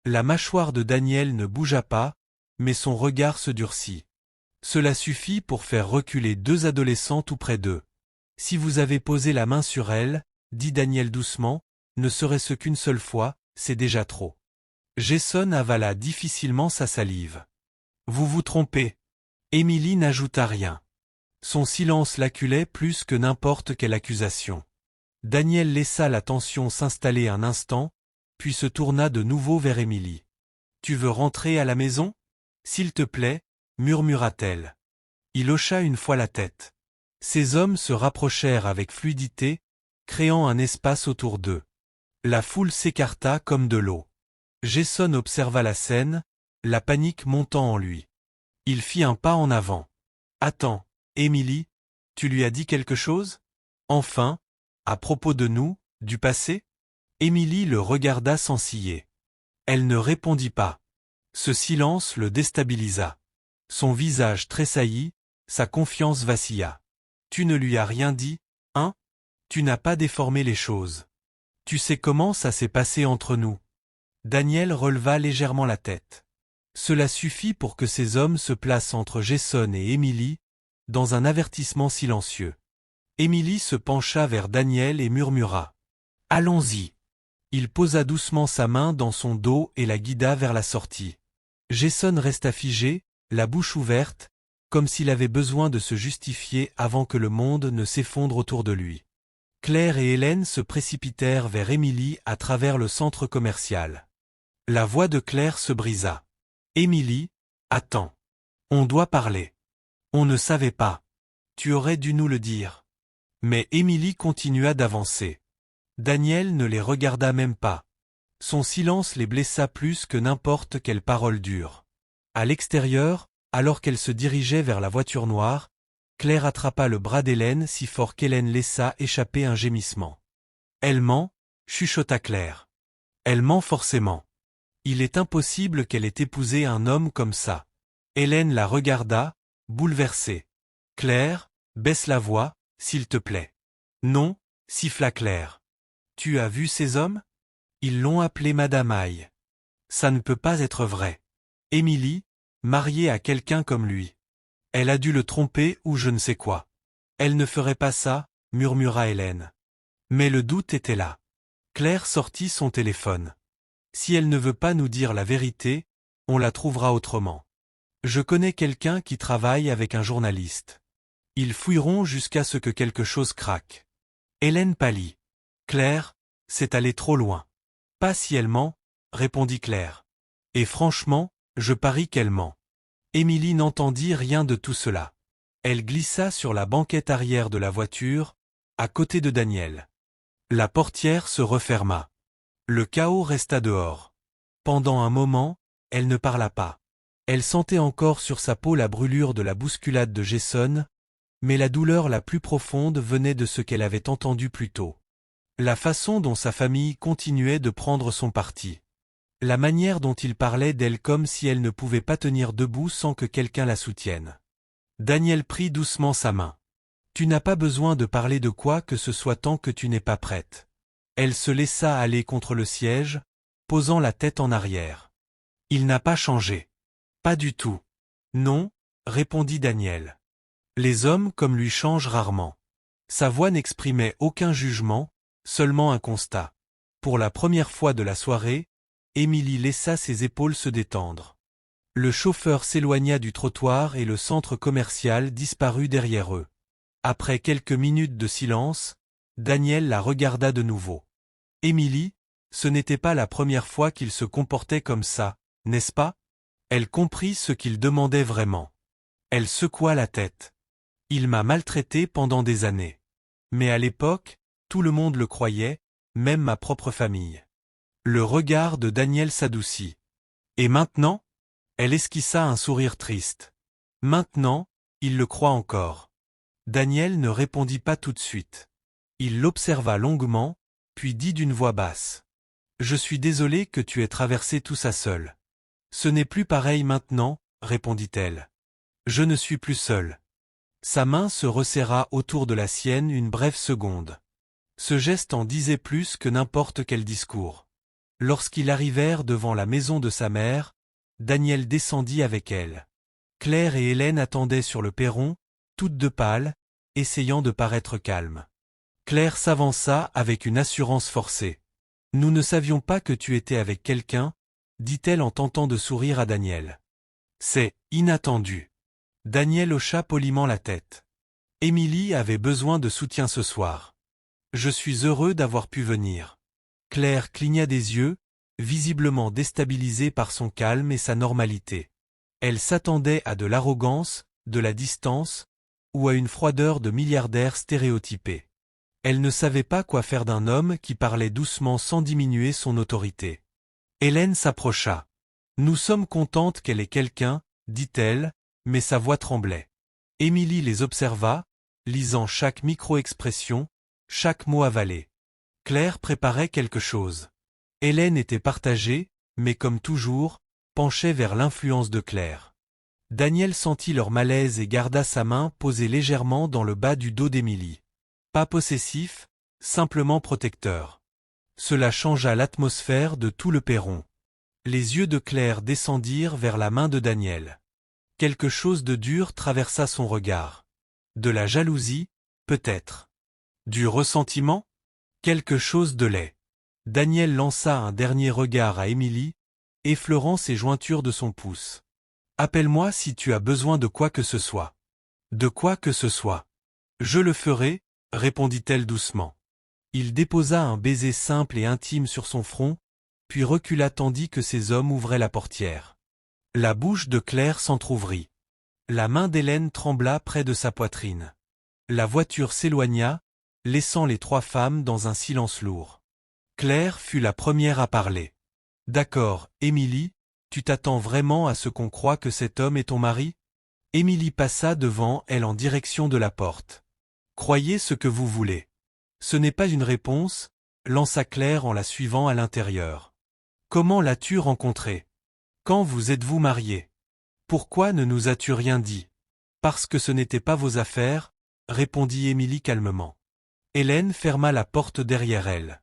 La mâchoire de Daniel ne bougea pas, mais son regard se durcit. Cela suffit pour faire reculer deux adolescents tout près d'eux. « Si vous avez posé la main sur elle, » dit Daniel doucement, « ne serait-ce qu'une seule fois, c'est déjà trop. » Jason avala difficilement sa salive. « Vous vous trompez. » Émilie n'ajouta rien. Son silence l'acculait plus que n'importe quelle accusation. Daniel laissa la tension s'installer un instant, puis se tourna de nouveau vers Émilie. « Tu veux rentrer à la maison ? S'il te plaît, » murmura-t-elle. Il hocha une fois la tête. Ces hommes se rapprochèrent avec fluidité, créant un espace autour d'eux. La foule s'écarta comme de l'eau. Jason observa la scène, la panique montant en lui. Il fit un pas en avant. « Attends, Émilie, tu lui as dit quelque chose ? Enfin, à propos de nous, du passé ?» Émilie le regarda sans ciller. Elle ne répondit pas. Ce silence le déstabilisa. Son visage tressaillit, sa confiance vacilla. « Tu ne lui as rien dit, hein ? Tu n'as pas déformé les choses. Tu sais comment ça s'est passé entre nous ?» Daniel releva légèrement la tête. Cela suffit pour que ces hommes se placent entre Jason et Émilie, dans un avertissement silencieux. Émilie se pencha vers Daniel et murmura. « Allons-y. » Il posa doucement sa main dans son dos et la guida vers la sortie. Jason resta figé, la bouche ouverte, comme s'il avait besoin de se justifier avant que le monde ne s'effondre autour de lui. Claire et Hélène se précipitèrent vers Émilie à travers le centre commercial. La voix de Claire se brisa. « Émilie, attends. On doit parler. On ne savait pas. Tu aurais dû nous le dire. » Mais Émilie continua d'avancer. Daniel ne les regarda même pas. Son silence les blessa plus que n'importe quelle parole dure. À l'extérieur, alors qu'elle se dirigeait vers la voiture noire, Claire attrapa le bras d'Hélène si fort qu'Hélène laissa échapper un gémissement. Elle ment, chuchota Claire. Elle ment forcément. Il est impossible qu'elle ait épousé un homme comme ça. Hélène la regarda, bouleversée. Claire, baisse la voix, s'il te plaît. Non, siffla Claire. Tu as vu ces hommes? Ils l'ont appelée Madame Aïe. Ça ne peut pas être vrai. Émilie, mariée à quelqu'un comme lui. Elle a dû le tromper ou je ne sais quoi. Elle ne ferait pas ça, murmura Hélène. Mais le doute était là. Claire sortit son téléphone. Si elle ne veut pas nous dire la vérité, on la trouvera autrement. Je connais quelqu'un qui travaille avec un journaliste. Ils fouilleront jusqu'à ce que quelque chose craque. Hélène pâlit. Claire, c'est aller trop loin. Pas si elle ment, répondit Claire. Et franchement, je parie qu'elle ment. Émilie n'entendit rien de tout cela. Elle glissa sur la banquette arrière de la voiture, à côté de Daniel. La portière se referma. Le chaos resta dehors. Pendant un moment, elle ne parla pas. Elle sentait encore sur sa peau la brûlure de la bousculade de Jason, mais la douleur la plus profonde venait de ce qu'elle avait entendu plus tôt. La façon dont sa famille continuait de prendre son parti. La manière dont il parlait d'elle comme si elle ne pouvait pas tenir debout sans que quelqu'un la soutienne. Daniel prit doucement sa main. Tu n'as pas besoin de parler de quoi que ce soit tant que tu n'es pas prête. Elle se laissa aller contre le siège, posant la tête en arrière. Il n'a pas changé. Pas du tout. Non, répondit Daniel. Les hommes comme lui changent rarement. Sa voix n'exprimait aucun jugement, seulement un constat. Pour la première fois de la soirée, Émilie laissa ses épaules se détendre. Le chauffeur s'éloigna du trottoir et le centre commercial disparut derrière eux. Après quelques minutes de silence, Daniel la regarda de nouveau. Émilie, ce n'était pas la première fois qu'il se comportait comme ça, n'est-ce pas? Elle comprit ce qu'il demandait vraiment. Elle secoua la tête. Il m'a maltraité pendant des années. Mais à l'époque, tout le monde le croyait, même ma propre famille. Le regard de Daniel s'adoucit. Et maintenant? Elle esquissa un sourire triste. Maintenant, il le croit encore. Daniel ne répondit pas tout de suite. Il l'observa longuement, puis dit d'une voix basse. Je suis désolé que tu aies traversé tout ça seule. Ce n'est plus pareil maintenant, répondit-elle. Je ne suis plus seule. Sa main se resserra autour de la sienne une brève seconde. Ce geste en disait plus que n'importe quel discours. Lorsqu'ils arrivèrent devant la maison de sa mère, Daniel descendit avec elle. Claire et Hélène attendaient sur le perron, toutes deux pâles, essayant de paraître calmes. Claire s'avança avec une assurance forcée. « Nous ne savions pas que tu étais avec quelqu'un, » dit-elle en tentant de sourire à Daniel. « C'est inattendu. » Daniel hocha poliment la tête. Émilie avait besoin de soutien ce soir. « Je suis heureux d'avoir pu venir. » Claire cligna des yeux, visiblement déstabilisée par son calme et sa normalité. Elle s'attendait à de l'arrogance, de la distance, ou à une froideur de milliardaire stéréotypée. Elle ne savait pas quoi faire d'un homme qui parlait doucement sans diminuer son autorité. Hélène s'approcha. « Nous sommes contentes qu'elle ait quelqu'un, » dit-elle, mais sa voix tremblait. Émilie les observa, lisant chaque micro-expression, chaque mot avalé. Claire préparait quelque chose. Hélène était partagée, mais comme toujours, penchait vers l'influence de Claire. Daniel sentit leur malaise et garda sa main posée légèrement dans le bas du dos d'Émilie. Pas possessif, simplement protecteur. Cela changea l'atmosphère de tout le perron. Les yeux de Claire descendirent vers la main de Daniel. Quelque chose de dur traversa son regard. De la jalousie, peut-être. Du ressentiment? Quelque chose de laid. Daniel lança un dernier regard à Émilie, effleurant ses jointures de son pouce. « Appelle-moi si tu as besoin de quoi que ce soit. »« De quoi que ce soit. »« Je le ferai, » répondit-elle doucement. Il déposa un baiser simple et intime sur son front, puis recula tandis que ses hommes ouvraient la portière. La bouche de Claire s'entr'ouvrit. La main d'Hélène trembla près de sa poitrine. La voiture s'éloigna, laissant les trois femmes dans un silence lourd. Claire fut la première à parler. « D'accord, Émilie, tu t'attends vraiment à ce qu'on croie que cet homme est ton mari ? Émilie passa devant elle en direction de la porte. Croyez ce que vous voulez. Ce n'est pas une réponse, lança Claire en la suivant à l'intérieur. Comment l'as-tu rencontré? Quand vous êtes-vous mariés? Pourquoi ne nous as-tu rien dit? Parce que ce n'était pas vos affaires, répondit Émilie calmement. Hélène ferma la porte derrière elle.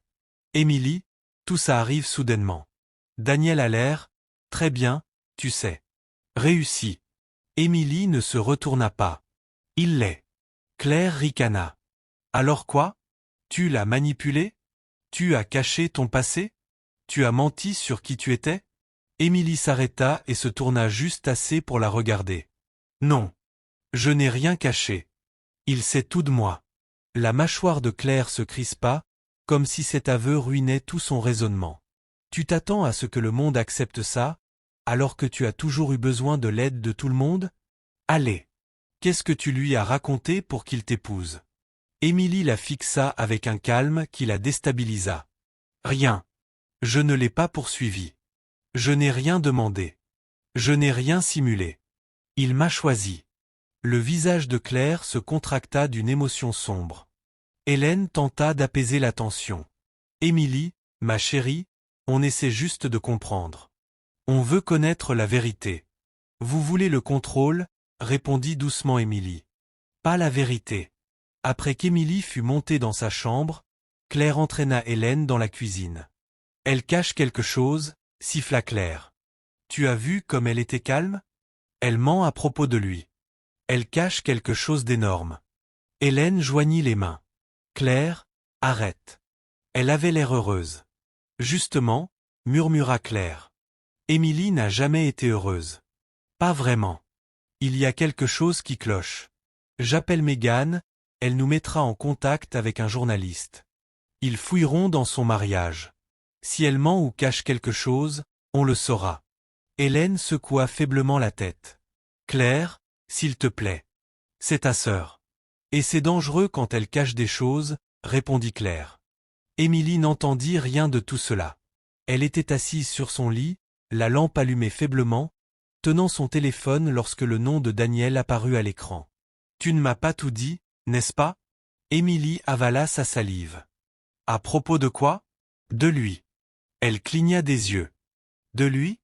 Émilie, tout ça arrive soudainement. Daniel a l'air, très bien, tu sais. Réussi. Émilie ne se retourna pas. Il l'est. Claire ricana. Alors quoi? Tu l'as manipulé? Tu as caché ton passé? Tu as menti sur qui tu étais? Émilie s'arrêta et se tourna juste assez pour la regarder. Non. Je n'ai rien caché. Il sait tout de moi. La mâchoire de Claire se crispa, comme si cet aveu ruinait tout son raisonnement. Tu t'attends à ce que le monde accepte ça, alors que tu as toujours eu besoin de l'aide de tout le monde? Allez. Qu'est-ce que tu lui as raconté pour qu'il t'épouse? Émilie la fixa avec un calme qui la déstabilisa. Rien. Je ne l'ai pas poursuivi. Je n'ai rien demandé. Je n'ai rien simulé. Il m'a choisi. Le visage de Claire se contracta d'une émotion sombre. Hélène tenta d'apaiser la tension. Émilie, ma chérie, on essaie juste de comprendre. On veut connaître la vérité. Vous voulez le contrôle, répondit doucement Émilie. Pas la vérité. Après qu'Émilie fut montée dans sa chambre, Claire entraîna Hélène dans la cuisine. Elle cache quelque chose, siffla Claire. Tu as vu comme elle était calme? Elle ment à propos de lui. Elle cache quelque chose d'énorme. Hélène joignit les mains. Claire, arrête. Elle avait l'air heureuse. Justement, murmura Claire. Émilie n'a jamais été heureuse. Pas vraiment. Il y a quelque chose qui cloche. J'appelle Mégane, elle nous mettra en contact avec un journaliste. Ils fouilleront dans son mariage. Si elle ment ou cache quelque chose, on le saura. Hélène secoua faiblement la tête. Claire, s'il te plaît. C'est ta sœur. Et c'est dangereux quand elle cache des choses, répondit Claire. Émilie n'entendit rien de tout cela. Elle était assise sur son lit, la lampe allumée faiblement, tenant son téléphone lorsque le nom de Daniel apparut à l'écran. Tu ne m'as pas tout dit, n'est-ce pas? Émilie avala sa salive. À propos de quoi? De lui. Elle cligna des yeux. De lui?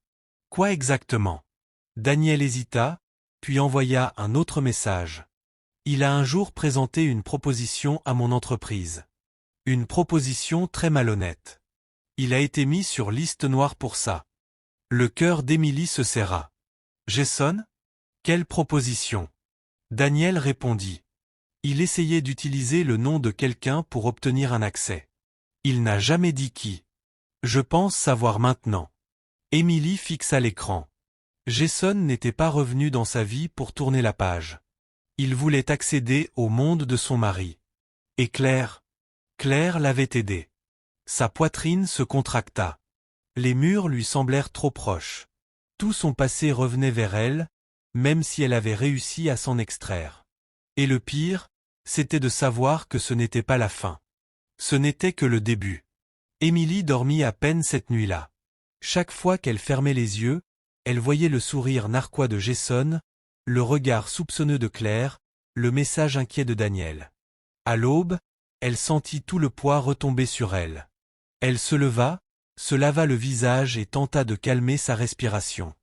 Quoi exactement? Daniel hésita, puis envoya un autre message. Il a un jour présenté une proposition à mon entreprise. Une proposition très malhonnête. Il a été mis sur liste noire pour ça. Le cœur d'Émilie se serra. Jason? Quelle proposition? Daniel répondit. Il essayait d'utiliser le nom de quelqu'un pour obtenir un accès. Il n'a jamais dit qui. Je pense savoir maintenant. Émilie fixa l'écran. Jason n'était pas revenu dans sa vie pour tourner la page. Il voulait accéder au monde de son mari. Et Claire l'avait aidé. Sa poitrine se contracta. Les murs lui semblèrent trop proches. Tout son passé revenait vers elle, même si elle avait réussi à s'en extraire. Et le pire, c'était de savoir que ce n'était pas la fin. Ce n'était que le début. Émilie dormit à peine cette nuit-là. Chaque fois qu'elle fermait les yeux, elle voyait le sourire narquois de Jason, le regard soupçonneux de Claire, le message inquiet de Daniel. À l'aube, elle sentit tout le poids retomber sur elle. Elle se leva, se lava le visage et tenta de calmer sa respiration.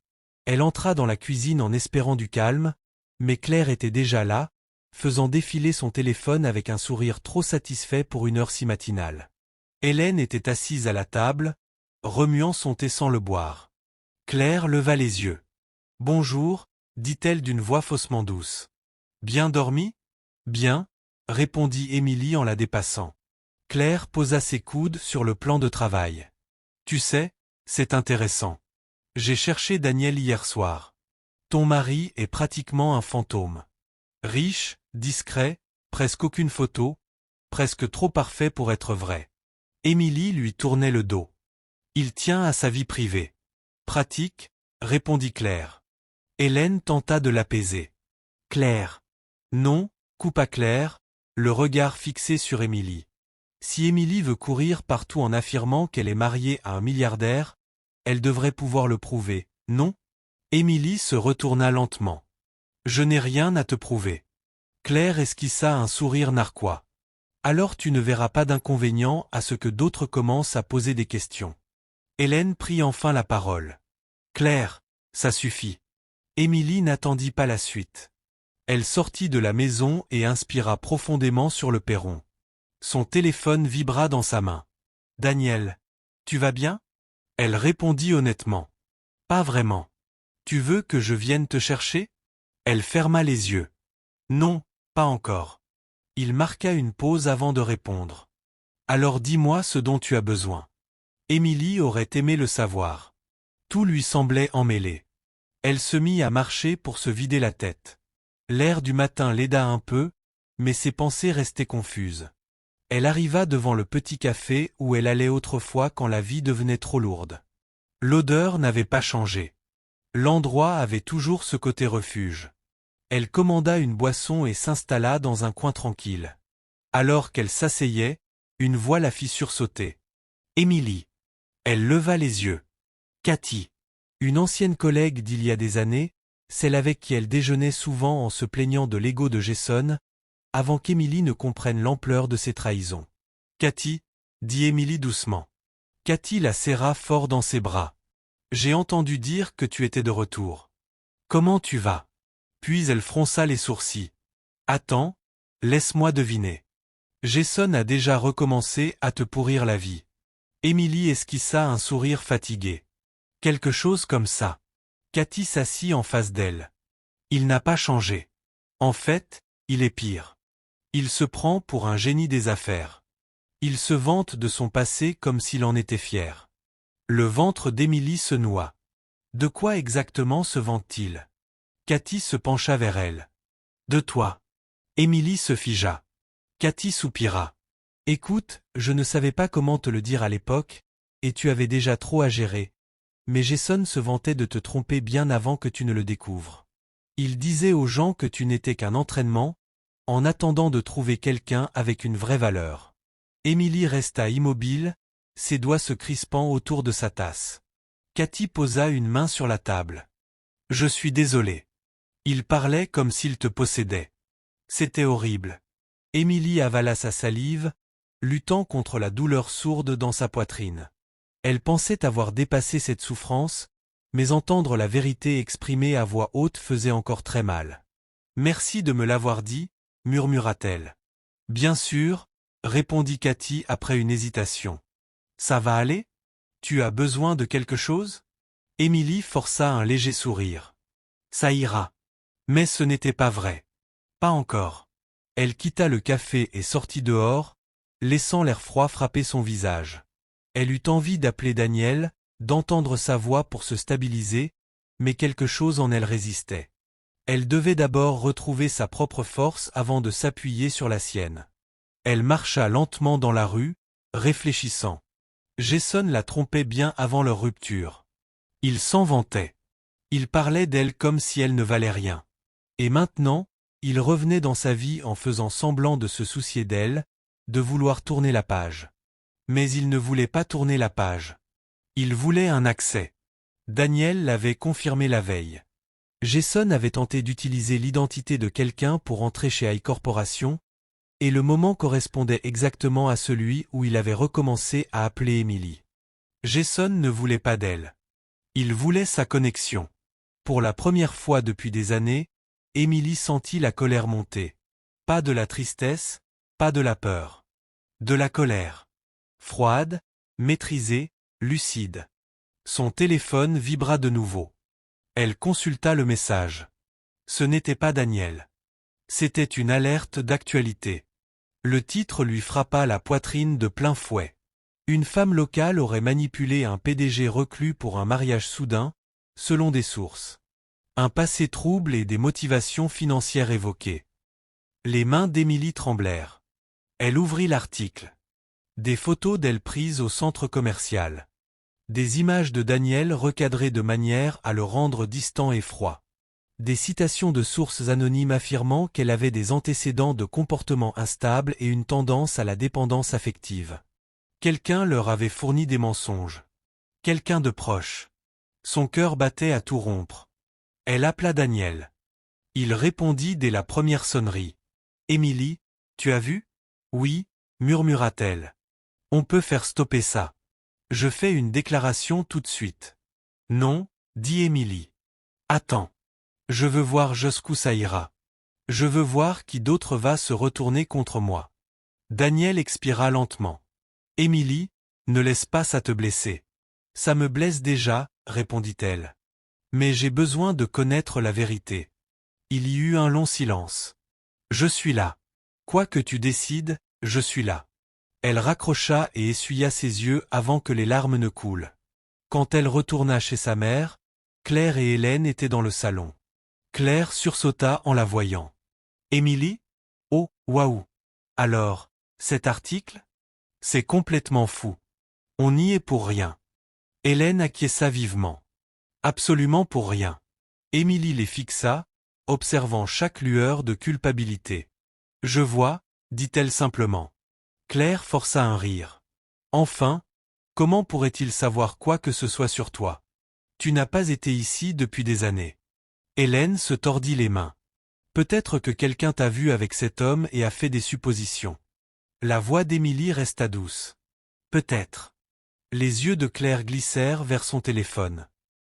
Elle entra dans la cuisine en espérant du calme, mais Claire était déjà là, faisant défiler son téléphone avec un sourire trop satisfait pour une heure si matinale. Hélène était assise à la table, remuant son thé sans le boire. Claire leva les yeux. « Bonjour », dit-elle d'une voix faussement douce. « Bien dormi ?»« Bien », répondit Émilie en la dépassant. Claire posa ses coudes sur le plan de travail. « Tu sais, c'est intéressant. J'ai cherché Daniel hier soir. Ton mari est pratiquement un fantôme. Riche, discret, presque aucune photo, presque trop parfait pour être vrai. » Émilie lui tournait le dos. « Il tient à sa vie privée. »« Pratique », répondit Claire. Hélène tenta de l'apaiser. « Claire. »« Non », coupa Claire, le regard fixé sur Émilie. Si Émilie veut courir partout en affirmant qu'elle est mariée à un milliardaire, elle devrait pouvoir le prouver, non? Émilie se retourna lentement. Je n'ai rien à te prouver. Claire esquissa un sourire narquois. Alors tu ne verras pas d'inconvénient à ce que d'autres commencent à poser des questions. Hélène prit enfin la parole. Claire, ça suffit. Émilie n'attendit pas la suite. Elle sortit de la maison et inspira profondément sur le perron. Son téléphone vibra dans sa main. Daniel, tu vas bien? Elle répondit honnêtement. Pas vraiment. Tu veux que je vienne te chercher? Elle ferma les yeux. Non, pas encore. Il marqua une pause avant de répondre. Alors dis-moi ce dont tu as besoin. Émilie aurait aimé le savoir. Tout lui semblait emmêlé. Elle se mit à marcher pour se vider la tête. L'air du matin l'aida un peu, mais ses pensées restaient confuses. Elle arriva devant le petit café où elle allait autrefois quand la vie devenait trop lourde. L'odeur n'avait pas changé. L'endroit avait toujours ce côté refuge. Elle commanda une boisson et s'installa dans un coin tranquille. Alors qu'elle s'asseyait, une voix la fit sursauter. Émilie. Elle leva les yeux. Cathy. Une ancienne collègue d'il y a des années, celle avec qui elle déjeunait souvent en se plaignant de l'ego de Jason, avant qu'Émilie ne comprenne l'ampleur de ses trahisons. Cathy, dit Émilie doucement. Cathy la serra fort dans ses bras. J'ai entendu dire que tu étais de retour. Comment tu vas? Puis elle fronça les sourcils. Attends, laisse-moi deviner. Jason a déjà recommencé à te pourrir la vie. Émilie esquissa un sourire fatigué. Quelque chose comme ça. Cathy s'assit en face d'elle. Il n'a pas changé. En fait, il est pire. Il se prend pour un génie des affaires. Il se vante de son passé comme s'il en était fier. Le ventre d'Émilie se noua. De quoi exactement se vante-t-il? Cathy se pencha vers elle. De toi. Émilie se figea. Cathy soupira. Écoute, je ne savais pas comment te le dire à l'époque, et tu avais déjà trop à gérer. Mais Jason se vantait de te tromper bien avant que tu ne le découvres. Il disait aux gens que tu n'étais qu'un entraînement, en attendant de trouver quelqu'un avec une vraie valeur. Émilie resta immobile, ses doigts se crispant autour de sa tasse. Cathy posa une main sur la table. Je suis désolé. Il parlait comme s'il te possédait. C'était horrible. Émilie avala sa salive, luttant contre la douleur sourde dans sa poitrine. Elle pensait avoir dépassé cette souffrance, mais entendre la vérité exprimée à voix haute faisait encore très mal. Merci de me l'avoir dit, murmura-t-elle. Bien sûr, répondit Cathy après une hésitation. Ça va aller? Tu as besoin de quelque chose? Émilie força un léger sourire. Ça ira. Mais ce n'était pas vrai. Pas encore. Elle quitta le café et sortit dehors, laissant l'air froid frapper son visage. Elle eut envie d'appeler Daniel, d'entendre sa voix pour se stabiliser, mais quelque chose en elle résistait. Elle devait d'abord retrouver sa propre force avant de s'appuyer sur la sienne. Elle marcha lentement dans la rue, réfléchissant. Jason la trompait bien avant leur rupture. Il s'en vantait. Il parlait d'elle comme si elle ne valait rien. Et maintenant, il revenait dans sa vie en faisant semblant de se soucier d'elle, de vouloir tourner la page. Mais il ne voulait pas tourner la page. Il voulait un accès. Daniel l'avait confirmé la veille. Jason avait tenté d'utiliser l'identité de quelqu'un pour entrer chez iCorporation, et le moment correspondait exactement à celui où il avait recommencé à appeler Émilie. Jason ne voulait pas d'elle. Il voulait sa connexion. Pour la première fois depuis des années, Émilie sentit la colère monter. Pas de la tristesse, pas de la peur. De la colère. Froide, maîtrisée, lucide. Son téléphone vibra de nouveau. Elle consulta le message. Ce n'était pas Daniel. C'était une alerte d'actualité. Le titre lui frappa la poitrine de plein fouet. Une femme locale aurait manipulé un PDG reclus pour un mariage soudain, selon des sources. Un passé trouble et des motivations financières évoquées. Les mains d'Émilie tremblèrent. Elle ouvrit l'article. Des photos d'elle prises au centre commercial. Des images de Daniel recadrées de manière à le rendre distant et froid. Des citations de sources anonymes affirmant qu'elle avait des antécédents de comportement instable et une tendance à la dépendance affective. Quelqu'un leur avait fourni des mensonges. Quelqu'un de proche. Son cœur battait à tout rompre. Elle appela Daniel. Il répondit dès la première sonnerie. Émilie, tu as vu? Oui, murmura-t-elle. On peut faire stopper ça. Je fais une déclaration tout de suite. Non, dit Émilie. Attends. Je veux voir jusqu'où ça ira. Je veux voir qui d'autre va se retourner contre moi. Daniel expira lentement. Émilie, ne laisse pas ça te blesser. Ça me blesse déjà, répondit-elle. Mais j'ai besoin de connaître la vérité. Il y eut un long silence. Je suis là. Quoi que tu décides, je suis là. Elle raccrocha et essuya ses yeux avant que les larmes ne coulent. Quand elle retourna chez sa mère, Claire et Hélène étaient dans le salon. Claire sursauta en la voyant. Émilie? Oh, waouh! Alors, cet article? C'est complètement fou. On n'y est pour rien. Hélène acquiesça vivement. Absolument pour rien. Émilie les fixa, observant chaque lueur de culpabilité. Je vois, dit-elle simplement. Claire força un rire. Enfin, comment pourrait-il savoir quoi que ce soit sur toi? Tu n'as pas été ici depuis des années. Hélène se tordit les mains. Peut-être que quelqu'un t'a vu avec cet homme et a fait des suppositions. La voix d'Émilie resta douce. Peut-être. Les yeux de Claire glissèrent vers son téléphone.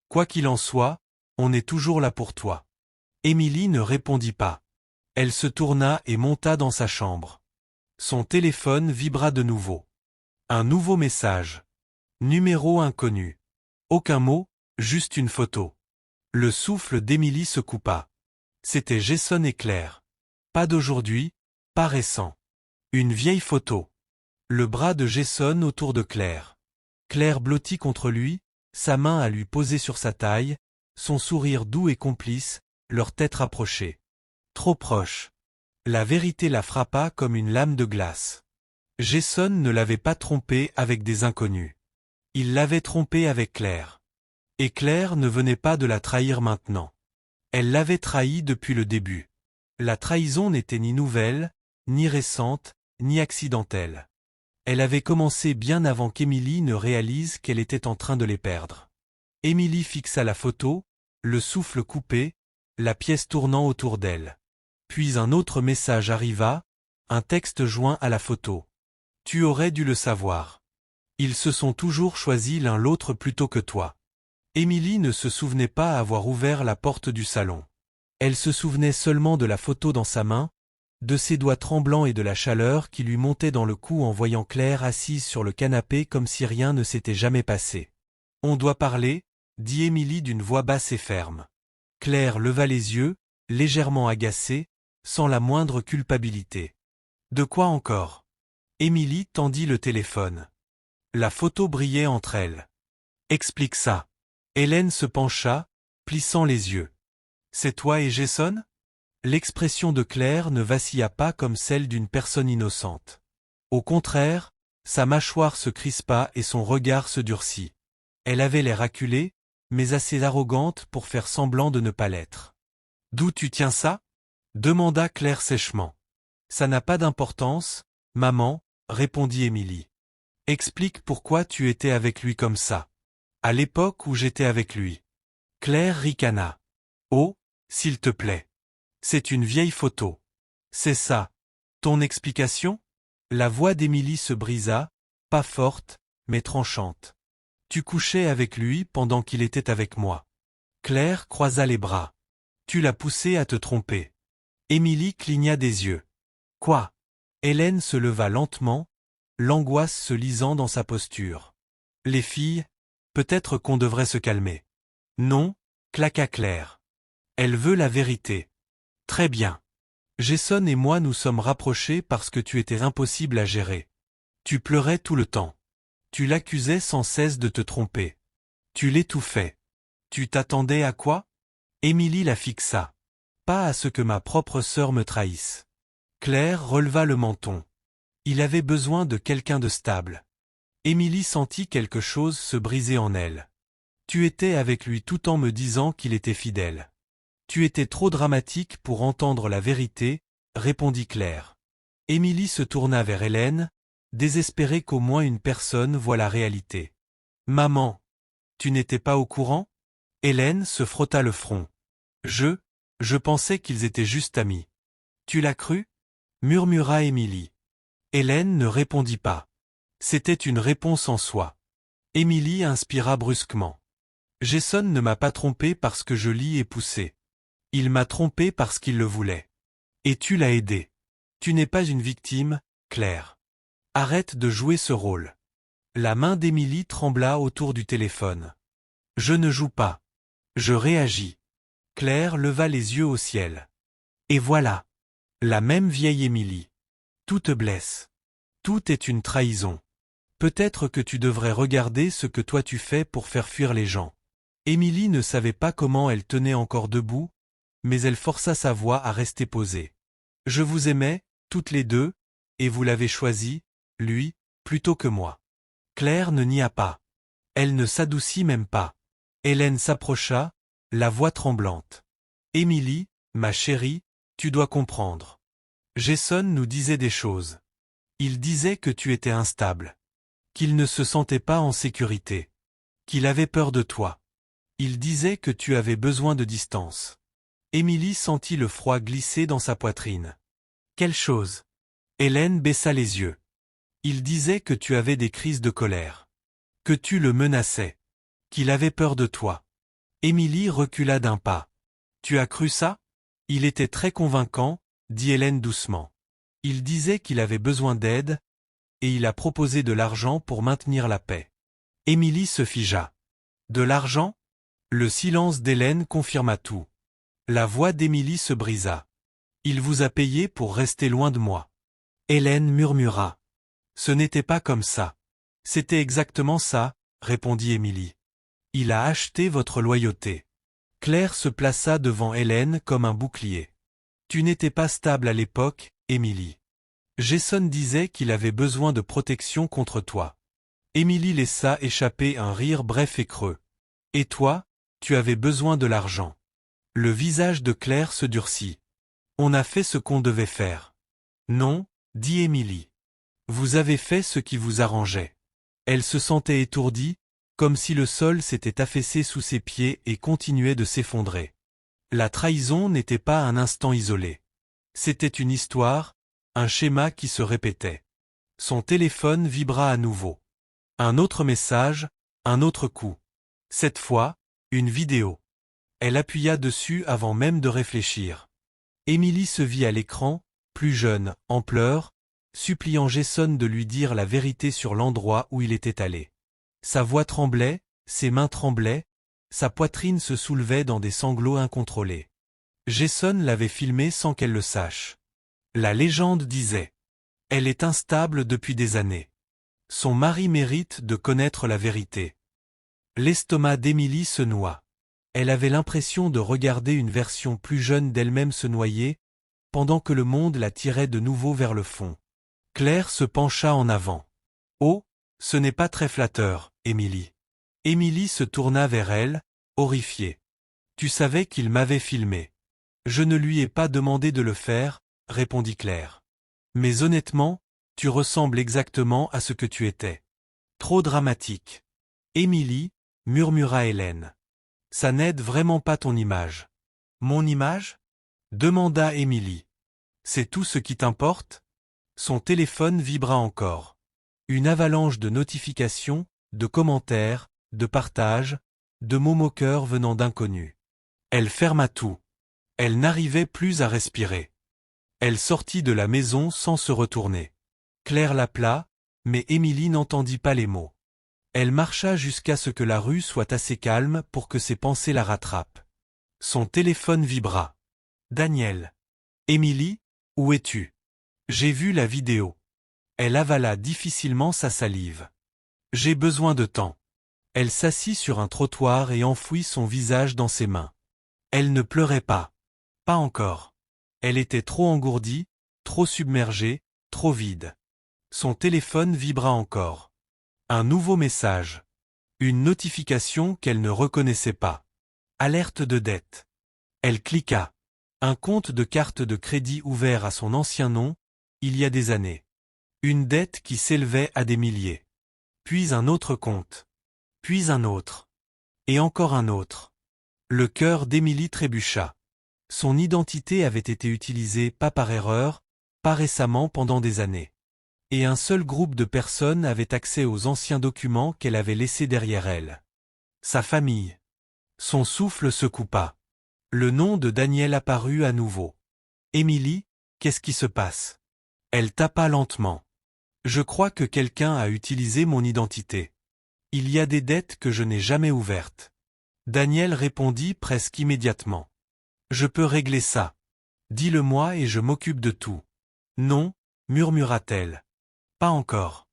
Quoi qu'il en soit, on est toujours là pour toi. Émilie ne répondit pas. Elle se tourna et monta dans sa chambre. Son téléphone vibra de nouveau. Un nouveau message. Numéro inconnu. Aucun mot, juste une photo. Le souffle d'Émilie se coupa. C'était Jason et Claire. Pas d'aujourd'hui, pas récent. Une vieille photo. Le bras de Jason autour de Claire. Claire blottit contre lui, sa main à lui poser sur sa taille, son sourire doux et complice, leur tête rapprochée. Trop proche. La vérité la frappa comme une lame de glace. Jason ne l'avait pas trompée avec des inconnus. Il l'avait trompée avec Claire. Et Claire ne venait pas de la trahir maintenant. Elle l'avait trahi depuis le début. La trahison n'était ni nouvelle, ni récente, ni accidentelle. Elle avait commencé bien avant qu'Émilie ne réalise qu'elle était en train de les perdre. Émilie fixa la photo, le souffle coupé, la pièce tournant autour d'elle. Puis un autre message arriva, un texte joint à la photo. Tu aurais dû le savoir. Ils se sont toujours choisis l'un l'autre plutôt que toi. Émilie ne se souvenait pas avoir ouvert la porte du salon. Elle se souvenait seulement de la photo dans sa main, de ses doigts tremblants et de la chaleur qui lui montait dans le cou en voyant Claire assise sur le canapé comme si rien ne s'était jamais passé. « On doit parler », dit Émilie d'une voix basse et ferme. Claire leva les yeux, légèrement agacée, sans la moindre culpabilité. « De quoi encore ?» Émilie tendit le téléphone. La photo brillait entre elles. « Explique ça. » Hélène se pencha, plissant les yeux. « C'est toi et Jason ?» L'expression de Claire ne vacilla pas comme celle d'une personne innocente. Au contraire, sa mâchoire se crispa et son regard se durcit. Elle avait l'air acculée, mais assez arrogante pour faire semblant de ne pas l'être. « D'où tu tiens ça ?» demanda Claire sèchement. « Ça n'a pas d'importance, maman, » répondit Émilie. « Explique pourquoi tu étais avec lui comme ça. À l'époque où j'étais avec lui. » Claire ricana. « Oh, s'il te plaît. C'est une vieille photo. C'est ça. Ton explication ?» La voix d'Émilie se brisa, pas forte, mais tranchante. « Tu couchais avec lui pendant qu'il était avec moi. » Claire croisa les bras. « Tu l'as poussé à te tromper. » Émilie cligna des yeux. « Quoi ?» Hélène se leva lentement, l'angoisse se lisant dans sa posture. « Les filles, peut-être qu'on devrait se calmer. »« Non » claqua Claire. « Elle veut la vérité. » « Très bien. Jason et moi nous sommes rapprochés parce que tu étais impossible à gérer. Tu pleurais tout le temps. Tu l'accusais sans cesse de te tromper. Tu l'étouffais. Tu t'attendais à quoi ? » Émilie la fixa. « Pas à ce que ma propre sœur me trahisse. » Claire releva le menton. Il avait besoin de quelqu'un de stable. Émilie sentit quelque chose se briser en elle. « Tu étais avec lui tout en me disant qu'il était fidèle. » Tu étais trop dramatique pour entendre la vérité, répondit Claire. Émilie se tourna vers Hélène, désespérée qu'au moins une personne voie la réalité. Maman, tu n'étais pas au courant ? Hélène se frotta le front. Je pensais qu'ils étaient juste amis. Tu l'as cru? Murmura Émilie. Hélène ne répondit pas. C'était une réponse en soi. Émilie inspira brusquement. Jason ne m'a pas trompé parce que je l'y ai poussé. Il m'a trompé parce qu'il le voulait. Et tu l'as aidé. Tu n'es pas une victime, Claire. Arrête de jouer ce rôle. La main d'Émilie trembla autour du téléphone. Je ne joue pas. Je réagis. Claire leva les yeux au ciel. Et voilà. La même vieille Émilie. Tout te blesse. Tout est une trahison. Peut-être que tu devrais regarder ce que toi tu fais pour faire fuir les gens. Émilie ne savait pas comment elle tenait encore debout, mais elle força sa voix à rester posée. Je vous aimais, toutes les deux, et vous l'avez choisi, lui, plutôt que moi. Claire ne nia pas. Elle ne s'adoucit même pas. Hélène s'approcha, la voix tremblante. Émilie, ma chérie, tu dois comprendre. Jason nous disait des choses. Il disait que tu étais instable. Qu'il ne se sentait pas en sécurité. Qu'il avait peur de toi. Il disait que tu avais besoin de distance. Émilie sentit le froid glisser dans sa poitrine. Quelle chose? Hélène baissa les yeux. Il disait que tu avais des crises de colère. Que tu le menaçais. Qu'il avait peur de toi. Émilie recula d'un pas. Tu as cru ça? Il était très convaincant, dit Hélène doucement. Il disait qu'il avait besoin d'aide, et il a proposé de l'argent pour maintenir la paix. Émilie se figea. De l'argent? Le silence d'Hélène confirma tout. La voix d'Émilie se brisa. Il vous a payé pour rester loin de moi. Hélène murmura. Ce n'était pas comme ça. C'était exactement ça, répondit Émilie. Il a acheté votre loyauté. Claire se plaça devant Hélène comme un bouclier. Tu n'étais pas stable à l'époque, Émilie. Jason disait qu'il avait besoin de protection contre toi. Émilie laissa échapper un rire bref et creux. Et toi, tu avais besoin de l'argent. Le visage de Claire se durcit. On a fait ce qu'on devait faire. Non, dit Émilie. Vous avez fait ce qui vous arrangeait. Elle se sentait étourdie, comme si le sol s'était affaissé sous ses pieds et continuait de s'effondrer. La trahison n'était pas un instant isolé. C'était une histoire, un schéma qui se répétait. Son téléphone vibra à nouveau. Un autre message, un autre coup. Cette fois, une vidéo. Elle appuya dessus avant même de réfléchir. Émilie se vit à l'écran, plus jeune, en pleurs, suppliant Jason de lui dire la vérité sur l'endroit où il était allé. Sa voix tremblait, ses mains tremblaient, sa poitrine se soulevait dans des sanglots incontrôlés. Jason l'avait filmée sans qu'elle le sache. La légende disait. Elle est instable depuis des années. Son mari mérite de connaître la vérité. L'estomac d'Émilie se noua. Elle avait l'impression de regarder une version plus jeune d'elle-même se noyer, pendant que le monde la tirait de nouveau vers le fond. Claire se pencha en avant. Oh, ce n'est pas très flatteur, Émilie. Émilie se tourna vers elle, horrifiée. Tu savais qu'il m'avait filmé. Je ne lui ai pas demandé de le faire, répondit Claire. Mais honnêtement, tu ressembles exactement à ce que tu étais. Trop dramatique. Émilie, murmura Hélène. Ça n'aide vraiment pas ton image. Mon image? Demanda Émilie. C'est tout ce qui t'importe? Son téléphone vibra encore. Une avalanche de notifications, de commentaires, de partages, de mots moqueurs venant d'inconnus. Elle ferma tout. Elle n'arrivait plus à respirer. Elle sortit de la maison sans se retourner. Claire l'appela, mais Émilie n'entendit pas les mots. Elle marcha jusqu'à ce que la rue soit assez calme pour que ses pensées la rattrapent. Son téléphone vibra. Daniel. Émilie, où es-tu? J'ai vu la vidéo. Elle avala difficilement sa salive. J'ai besoin de temps. Elle s'assit sur un trottoir et enfouit son visage dans ses mains. Elle ne pleurait pas. Pas encore. Elle était trop engourdie, trop submergée, trop vide. Son téléphone vibra encore. Un nouveau message. Une notification qu'elle ne reconnaissait pas. Alerte de dette. Elle cliqua. Un compte de carte de crédit ouvert à son ancien nom, il y a des années. Une dette qui s'élevait à des milliers. Puis un autre compte. Puis un autre. Et encore un autre. Le cœur d'Émilie trébucha. Son identité avait été utilisée pas par erreur, pas récemment pendant des années. Et un seul groupe de personnes avait accès aux anciens documents qu'elle avait laissés derrière elle. Sa famille. Son souffle se coupa. Le nom de Daniel apparut à nouveau. Émilie, qu'est-ce qui se passe? Elle tapa lentement. Je crois que quelqu'un a utilisé mon identité. Il y a des dettes que je n'ai jamais ouvertes. Daniel répondit presque immédiatement. Je peux régler ça. Dis-le-moi et je m'occupe de tout. Non, murmura-t-elle. Pas encore.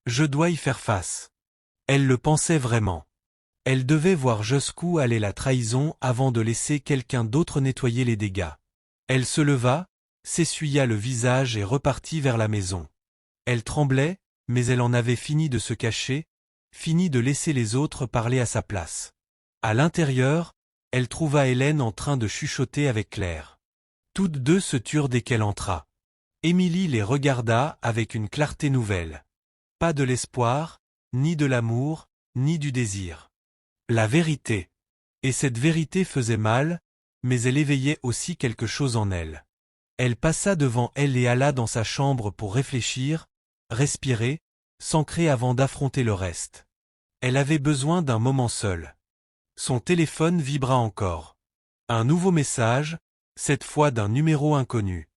Je dois y faire face. Elle le pensait vraiment. Elle devait voir jusqu'où allait la trahison avant de laisser quelqu'un d'autre nettoyer les dégâts. Elle se leva, s'essuya le visage et repartit vers la maison. Elle tremblait, mais elle en avait fini de se cacher, fini de laisser les autres parler à sa place. À l'intérieur, elle trouva Hélène en train de chuchoter avec Claire. Toutes deux se turent dès qu'elle entra. Émilie les regarda avec une clarté nouvelle. Pas de l'espoir, ni de l'amour, ni du désir. La vérité. Et cette vérité faisait mal, mais elle éveillait aussi quelque chose en elle. Elle passa devant elle et alla dans sa chambre pour réfléchir, respirer, s'ancrer avant d'affronter le reste. Elle avait besoin d'un moment seul. Son téléphone vibra encore. Un nouveau message, cette fois d'un numéro inconnu.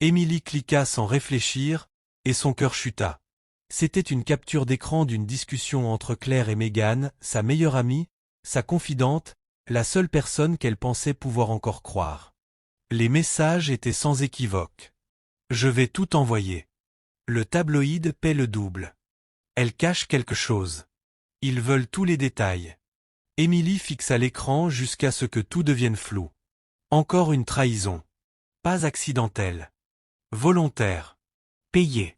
Émilie cliqua sans réfléchir, et son cœur chuta. C'était une capture d'écran d'une discussion entre Claire et Megan, sa meilleure amie, sa confidente, la seule personne qu'elle pensait pouvoir encore croire. Les messages étaient sans équivoque. Je vais tout envoyer. Le tabloïd paie le double. Elle cache quelque chose. Ils veulent tous les détails. Émilie fixa l'écran jusqu'à ce que tout devienne flou. Encore une trahison. Pas accidentelle. Volontaire. Payée.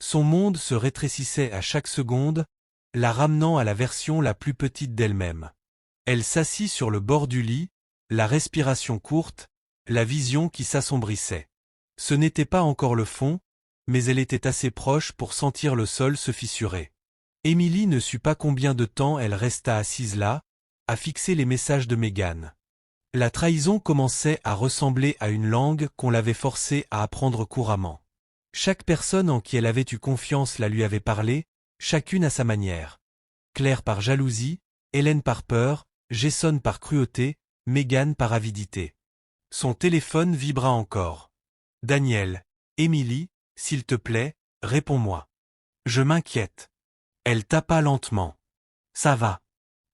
Son monde se rétrécissait à chaque seconde, la ramenant à la version la plus petite d'elle-même. Elle s'assit sur le bord du lit, la respiration courte, la vision qui s'assombrissait. Ce n'était pas encore le fond, mais elle était assez proche pour sentir le sol se fissurer. Émilie ne sut pas combien de temps elle resta assise là, à fixer les messages de Megan. La trahison commençait à ressembler à une langue qu'on l'avait forcée à apprendre couramment. Chaque personne en qui elle avait eu confiance la lui avait parlé, chacune à sa manière. Claire par jalousie, Hélène par peur, Jason par cruauté, Megan par avidité. Son téléphone vibra encore. Daniel, Émilie, s'il te plaît, réponds-moi. Je m'inquiète. Elle tapa lentement. Ça va.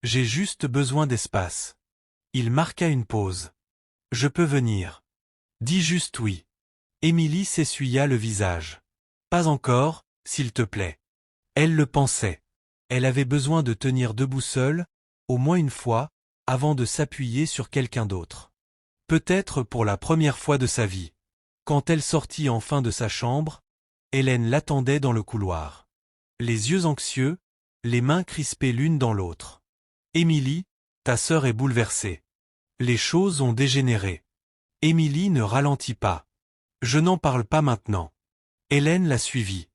J'ai juste besoin d'espace. Il marqua une pause. Je peux venir. Dis juste oui. Émilie s'essuya le visage. Pas encore, s'il te plaît. Elle le pensait. Elle avait besoin de tenir debout seule, au moins une fois, avant de s'appuyer sur quelqu'un d'autre. Peut-être pour la première fois de sa vie. Quand elle sortit enfin de sa chambre, Hélène l'attendait dans le couloir. Les yeux anxieux, les mains crispées l'une dans l'autre. Émilie, ta sœur est bouleversée. Les choses ont dégénéré. Émilie ne ralentit pas. Je n'en parle pas maintenant. Hélène la suivit.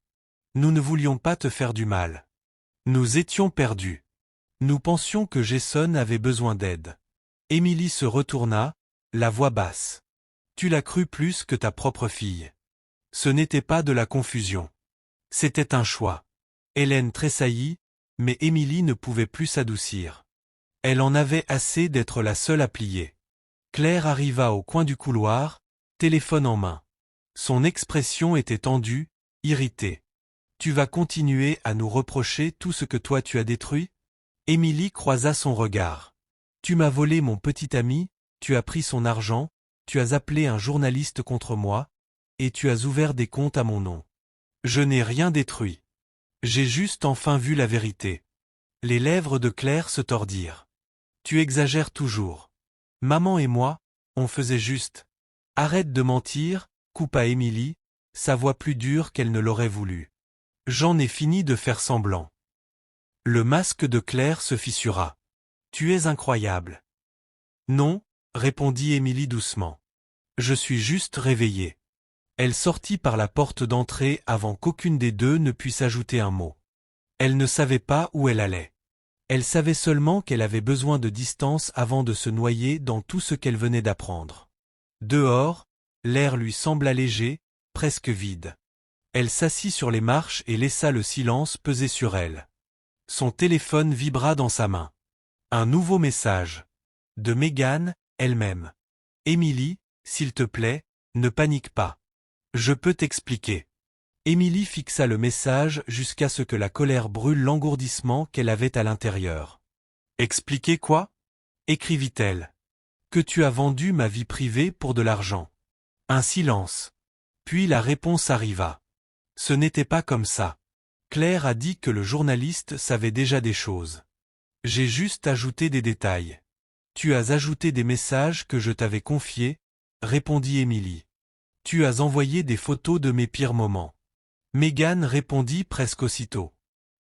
Nous ne voulions pas te faire du mal. Nous étions perdus. Nous pensions que Jason avait besoin d'aide. Émilie se retourna, la voix basse. Tu l'as cru plus que ta propre fille. Ce n'était pas de la confusion. C'était un choix. Hélène tressaillit, mais Émilie ne pouvait plus s'adoucir. Elle en avait assez d'être la seule à plier. Claire arriva au coin du couloir, téléphone en main. Son expression était tendue, irritée. Tu vas continuer à nous reprocher tout ce que toi tu as détruit? Émilie croisa son regard. Tu m'as volé mon petit ami, tu as pris son argent, tu as appelé un journaliste contre moi, et tu as ouvert des comptes à mon nom. Je n'ai rien détruit. J'ai juste enfin vu la vérité. Les lèvres de Claire se tordirent. Tu exagères toujours. Maman et moi, on faisait juste. Arrête de mentir, coupa Émilie, sa voix plus dure qu'elle ne l'aurait voulu. J'en ai fini de faire semblant. Le masque de Claire se fissura. Tu es incroyable. Non, répondit Émilie doucement. Je suis juste réveillée. Elle sortit par la porte d'entrée avant qu'aucune des deux ne puisse ajouter un mot. Elle ne savait pas où elle allait. Elle savait seulement qu'elle avait besoin de distance avant de se noyer dans tout ce qu'elle venait d'apprendre. Dehors, l'air lui sembla léger, presque vide. Elle s'assit sur les marches et laissa le silence peser sur elle. Son téléphone vibra dans sa main. Un nouveau message. De Megan, elle-même. Émilie, s'il te plaît, ne panique pas. Je peux t'expliquer. Émilie fixa le message jusqu'à ce que la colère brûle l'engourdissement qu'elle avait à l'intérieur. Expliquer quoi? Écrivit-elle. Que tu as vendu ma vie privée pour de l'argent. Un silence. Puis la réponse arriva. Ce n'était pas comme ça. Claire a dit que le journaliste savait déjà des choses. J'ai juste ajouté des détails. Tu as ajouté des messages que je t'avais confiés, répondit Émilie. Tu as envoyé des photos de mes pires moments. Megan répondit presque aussitôt.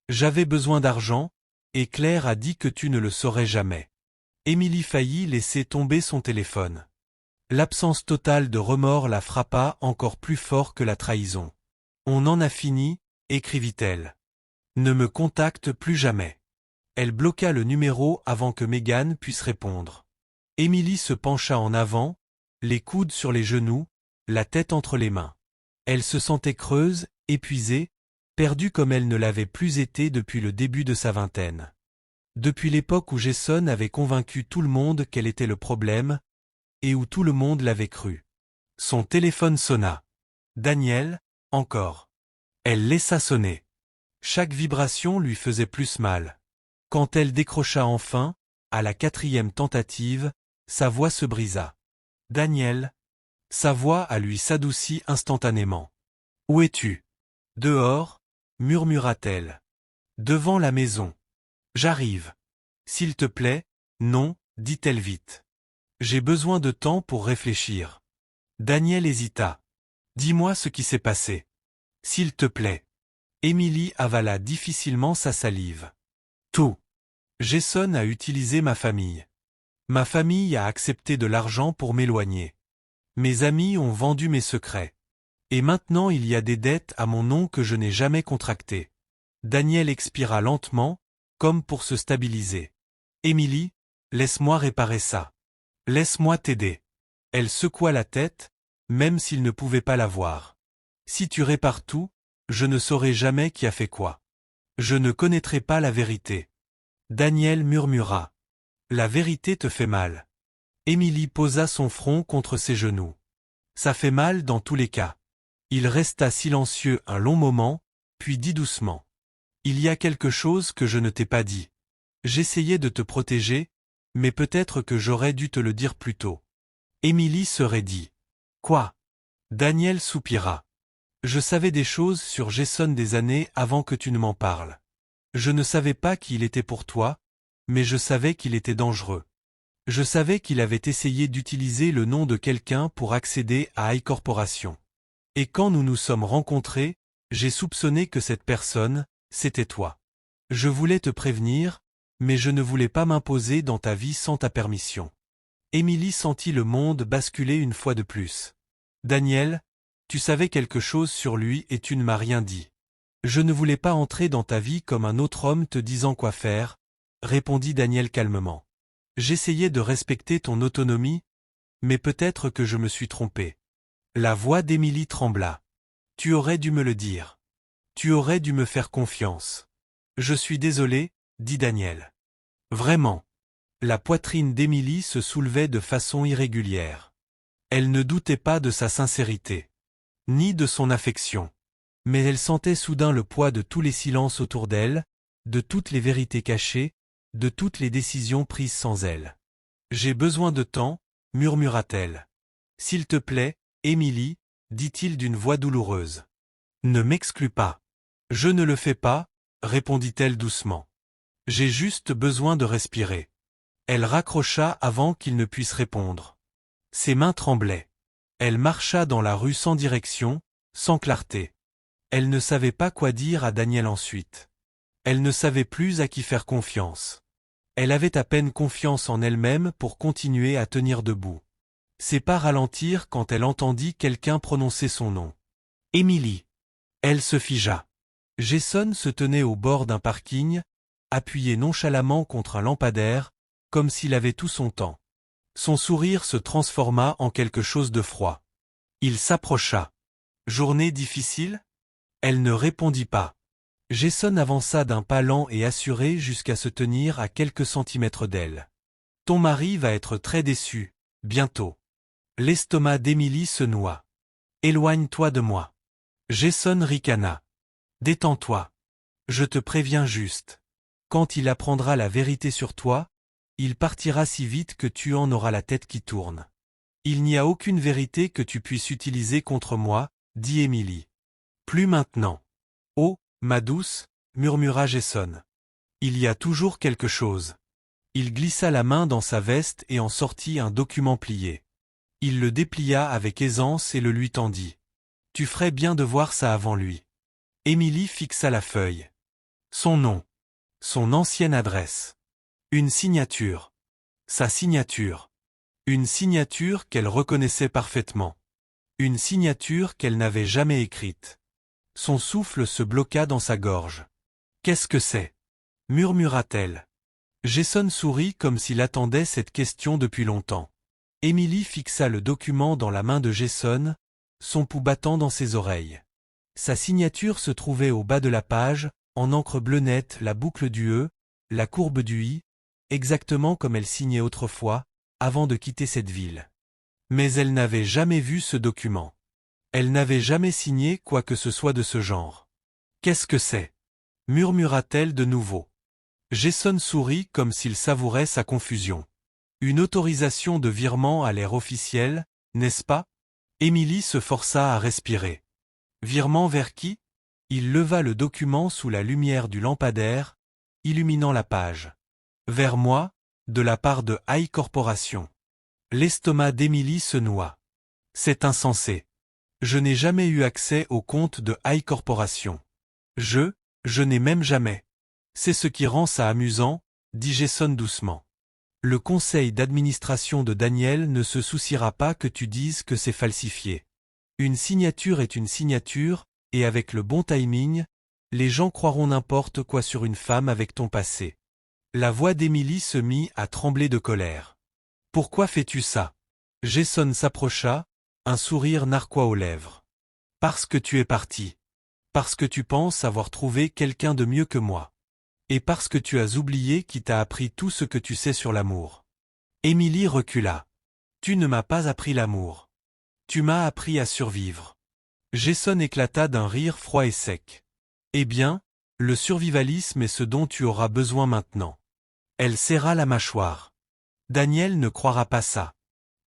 J'avais besoin d'argent, et Claire a dit que tu ne le saurais jamais. Émilie faillit laisser tomber son téléphone. L'absence totale de remords la frappa encore plus fort que la trahison. On en a fini, écrivit-elle. Ne me contacte plus jamais. Elle bloqua le numéro avant que Megan puisse répondre. Émilie se pencha en avant, les coudes sur les genoux, la tête entre les mains. Elle se sentait creuse, épuisée, perdue comme elle ne l'avait plus été depuis le début de sa vingtaine. Depuis l'époque où Jason avait convaincu tout le monde qu'elle était le problème, et où tout le monde l'avait cru. Son téléphone sonna. Daniel, encore. Elle laissa sonner. Chaque vibration lui faisait plus mal. Quand elle décrocha enfin, à la 4e tentative, sa voix se brisa. Daniel. Sa voix à lui s'adoucit instantanément. Où es-tu? Dehors, murmura-t-elle. Devant la maison. J'arrive. S'il te plaît, non, dit-elle vite. J'ai besoin de temps pour réfléchir. Daniel hésita. Dis-moi ce qui s'est passé. S'il te plaît. Émilie avala difficilement sa salive. Tout. Jason a utilisé ma famille. Ma famille a accepté de l'argent pour m'éloigner. Mes amis ont vendu mes secrets. Et maintenant il y a des dettes à mon nom que je n'ai jamais contractées. Daniel expira lentement, comme pour se stabiliser. Émilie, laisse-moi réparer ça. Laisse-moi t'aider. Elle secoua la tête, même s'il ne pouvait pas la voir. Si tu répares tout, je ne saurai jamais qui a fait quoi. Je ne connaîtrai pas la vérité. Daniel murmura. La vérité te fait mal. Émilie posa son front contre ses genoux. Ça fait mal dans tous les cas. Il resta silencieux un long moment, puis dit doucement. Il y a quelque chose que je ne t'ai pas dit. J'essayais de te protéger, mais peut-être que j'aurais dû te le dire plus tôt. Émilie se raidit. Quoi? Daniel soupira. Je savais des choses sur Jason des années avant que tu ne m'en parles. Je ne savais pas qui il était pour toi, mais je savais qu'il était dangereux. Je savais qu'il avait essayé d'utiliser le nom de quelqu'un pour accéder à iCorporation. Et quand nous nous sommes rencontrés, j'ai soupçonné que cette personne, c'était toi. Je voulais te prévenir, mais je ne voulais pas m'imposer dans ta vie sans ta permission. Émilie sentit le monde basculer une fois de plus. Daniel, tu savais quelque chose sur lui et tu ne m'as rien dit. Je ne voulais pas entrer dans ta vie comme un autre homme te disant quoi faire, répondit Daniel calmement. J'essayais de respecter ton autonomie, mais peut-être que je me suis trompé. La voix d'Émilie trembla. Tu aurais dû me le dire. Tu aurais dû me faire confiance. Je suis désolé, dit Daniel. Vraiment. La poitrine d'Émilie se soulevait de façon irrégulière. Elle ne doutait pas de sa sincérité, ni de son affection. Mais elle sentait soudain le poids de tous les silences autour d'elle, de toutes les vérités cachées, de toutes les décisions prises sans elle. J'ai besoin de temps, murmura-t-elle. S'il te plaît, Émilie, dit-il d'une voix douloureuse. Ne m'exclus pas. Je ne le fais pas, répondit-elle doucement. J'ai juste besoin de respirer. Elle raccrocha avant qu'il ne puisse répondre. Ses mains tremblaient. Elle marcha dans la rue sans direction, sans clarté. Elle ne savait pas quoi dire à Daniel ensuite. Elle ne savait plus à qui faire confiance. Elle avait à peine confiance en elle-même pour continuer à tenir debout. Ses pas ralentirent quand elle entendit quelqu'un prononcer son nom. Émilie. Elle se figea. Jason se tenait au bord d'un parking, appuyé nonchalamment contre un lampadaire, comme s'il avait tout son temps. Son sourire se transforma en quelque chose de froid. Il s'approcha. Journée difficile? Elle ne répondit pas. Jason avança d'un pas lent et assuré jusqu'à se tenir à quelques centimètres d'elle. Ton mari va être très déçu, bientôt. L'estomac d'Emily se noua. Éloigne-toi de moi. Jason ricana. Détends-toi. Je te préviens juste. Quand il apprendra la vérité sur toi, il partira si vite que tu en auras la tête qui tourne. Il n'y a aucune vérité que tu puisses utiliser contre moi, dit Emily. Plus maintenant. Oh, ma douce, murmura Jason. Il y a toujours quelque chose. Il glissa la main dans sa veste et en sortit un document plié. Il le déplia avec aisance et le lui tendit. Tu ferais bien de voir ça avant lui. Emily fixa la feuille. Son nom. Son ancienne adresse. Une signature. Sa signature. Une signature qu'elle reconnaissait parfaitement. Une signature qu'elle n'avait jamais écrite. Son souffle se bloqua dans sa gorge. Qu'est-ce que c'est? Murmura-t-elle. Jason sourit comme s'il attendait cette question depuis longtemps. Emily fixa le document dans la main de Jason, son pouls battant dans ses oreilles. Sa signature se trouvait au bas de la page, en encre bleue nette, la boucle du E, la courbe du I, exactement comme elle signait autrefois, avant de quitter cette ville. Mais elle n'avait jamais vu ce document. Elle n'avait jamais signé quoi que ce soit de ce genre. Qu'est-ce que c'est? Murmura-t-elle de nouveau. Jason sourit comme s'il savourait sa confusion. Une autorisation de virement à l'air officiel, n'est-ce pas? Emily se força à respirer. Virement vers qui? Il leva le document sous la lumière du lampadaire, illuminant la page. Vers moi, de la part de High Corporation. L'estomac d'Emily se noua. C'est insensé. Je n'ai jamais eu accès au compte de High Corporation. Je n'ai même jamais. C'est ce qui rend ça amusant, dit Jason doucement. Le conseil d'administration de Daniel ne se souciera pas que tu dises que c'est falsifié. Une signature est une signature, et avec le bon timing, les gens croiront n'importe quoi sur une femme avec ton passé. La voix d'Emily se mit à trembler de colère. Pourquoi fais-tu ça? Jason s'approcha, un sourire narquois aux lèvres. Parce que tu es parti. Parce que tu penses avoir trouvé quelqu'un de mieux que moi. Et parce que tu as oublié qui t'a appris tout ce que tu sais sur l'amour. Emily recula. Tu ne m'as pas appris l'amour. Tu m'as appris à survivre. Jason éclata d'un rire froid et sec. Eh bien, le survivalisme est ce dont tu auras besoin maintenant. Elle serra la mâchoire. Daniel ne croira pas ça.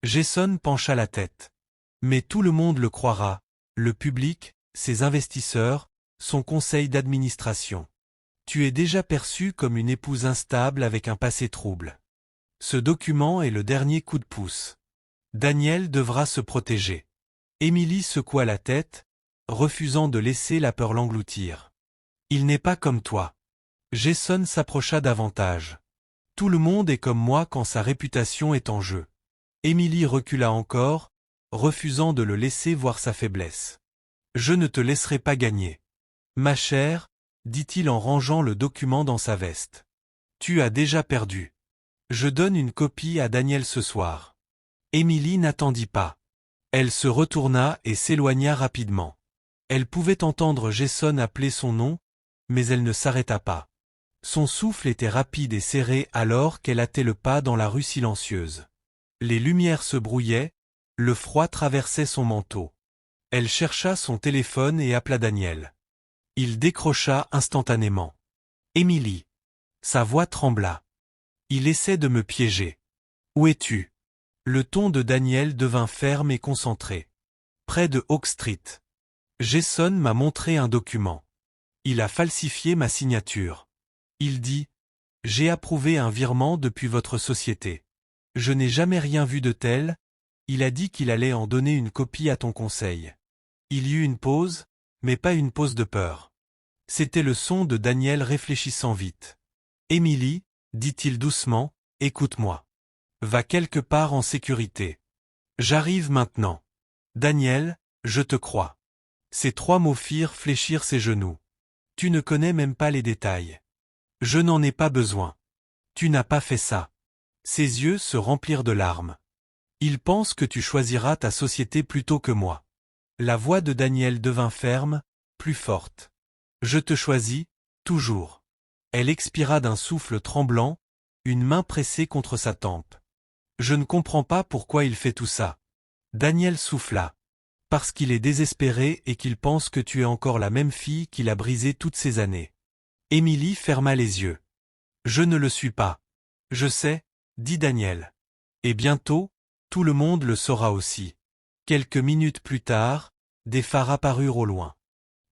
Jason pencha la tête. Mais tout le monde le croira, le public, ses investisseurs, son conseil d'administration. Tu es déjà perçue comme une épouse instable avec un passé trouble. Ce document est le dernier coup de pouce. Daniel devra se protéger. Emily secoua la tête, refusant de laisser la peur l'engloutir. Il n'est pas comme toi. Jason s'approcha davantage. Tout le monde est comme moi quand sa réputation est en jeu. Emily recula encore, refusant de le laisser voir sa faiblesse. Je ne te laisserai pas gagner. Ma chère, dit-il en rangeant le document dans sa veste. Tu as déjà perdu. Je donne une copie à Daniel ce soir. Emily n'attendit pas. Elle se retourna et s'éloigna rapidement. Elle pouvait entendre Jason appeler son nom, mais elle ne s'arrêta pas. Son souffle était rapide et serré alors qu'elle hâtait le pas dans la rue silencieuse. Les lumières se brouillaient, le froid traversait son manteau. Elle chercha son téléphone et appela Daniel. Il décrocha instantanément. Emily. Sa voix trembla. Il essaie de me piéger. Où es-tu? Le ton de Daniel devint ferme et concentré. Près de Oak Street. Jason m'a montré un document. Il a falsifié ma signature. Il dit « J'ai approuvé un virement depuis votre société. Je n'ai jamais rien vu de tel. » Il a dit qu'il allait en donner une copie à ton conseil. Il y eut une pause, mais pas une pause de peur. C'était le son de Daniel réfléchissant vite. « Emily, dit-il doucement, écoute-moi. Va quelque part en sécurité. J'arrive maintenant. Daniel, je te crois. » Ces trois mots firent fléchir ses genoux. Tu ne connais même pas les détails. Je n'en ai pas besoin. Tu n'as pas fait ça. Ses yeux se remplirent de larmes. Il pense que tu choisiras ta société plutôt que moi. La voix de Daniel devint ferme, plus forte. Je te choisis, toujours. Elle expira d'un souffle tremblant, une main pressée contre sa tempe. Je ne comprends pas pourquoi il fait tout ça. Daniel souffla. Parce qu'il est désespéré et qu'il pense que tu es encore la même fille qu'il a brisée toutes ces années. Émilie ferma les yeux. Je ne le suis pas. Je sais, dit Daniel. Et bientôt, tout le monde le saura aussi. Quelques minutes plus tard, des phares apparurent au loin.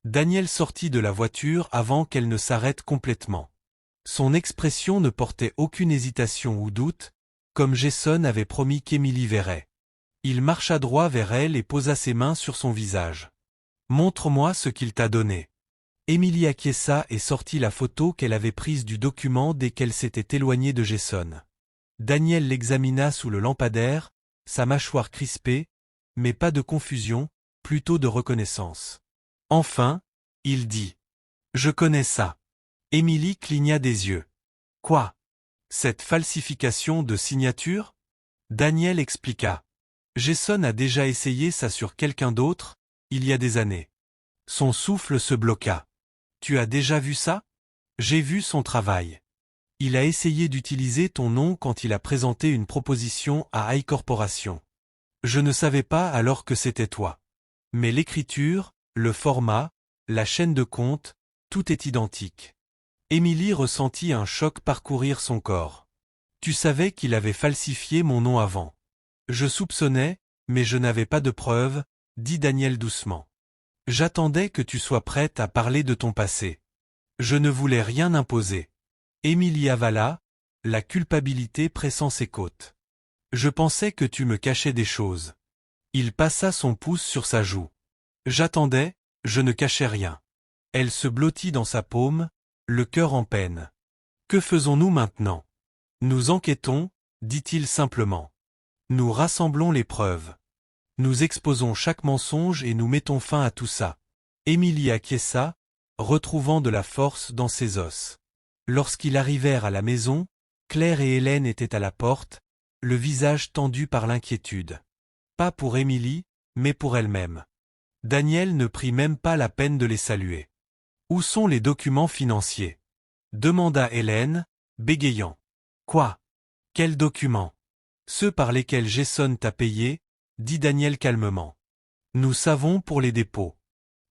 Daniel sortit de la voiture avant qu'elle ne s'arrête complètement. Son expression ne portait aucune hésitation ou doute, comme Jason avait promis qu'Émilie verrait. Il marcha droit vers elle et posa ses mains sur son visage. « Montre-moi ce qu'il t'a donné. » Émilie acquiesça et sortit la photo qu'elle avait prise du document dès qu'elle s'était éloignée de Jason. Daniel l'examina sous le lampadaire, sa mâchoire crispée, mais pas de confusion, plutôt de reconnaissance. Enfin, il dit « Je connais ça. » Émilie cligna des yeux. « Quoi? Cette falsification de signature ?» Daniel expliqua. Jason a déjà essayé ça sur quelqu'un d'autre, il y a des années. Son souffle se bloqua. Tu as déjà vu ça? J'ai vu son travail. Il a essayé d'utiliser ton nom quand il a présenté une proposition à iCorporation. Je ne savais pas alors que c'était toi. Mais l'écriture, le format, la chaîne de compte, tout est identique. Émilie ressentit un choc parcourir son corps. Tu savais qu'il avait falsifié mon nom avant. Je soupçonnais, mais je n'avais pas de preuves, dit Daniel doucement. J'attendais que tu sois prête à parler de ton passé. Je ne voulais rien imposer. Émilie avala, la culpabilité pressant ses côtes. Je pensais que tu me cachais des choses. Il passa son pouce sur sa joue. J'attendais, je ne cachais rien. Elle se blottit dans sa paume, le cœur en peine. Que faisons-nous maintenant? Nous enquêtons, dit-il simplement. Nous rassemblons les preuves. Nous exposons chaque mensonge et nous mettons fin à tout ça. Émilie acquiesça, retrouvant de la force dans ses os. Lorsqu'ils arrivèrent à la maison, Claire et Hélène étaient à la porte, le visage tendu par l'inquiétude. Pas pour Émilie, mais pour elle-même. Daniel ne prit même pas la peine de les saluer. « Où sont les documents financiers ?» demanda Hélène, bégayant. « Quoi? Quels documents? Ceux par lesquels Jason t'a payé, dit Daniel calmement. Nous savons pour les dépôts.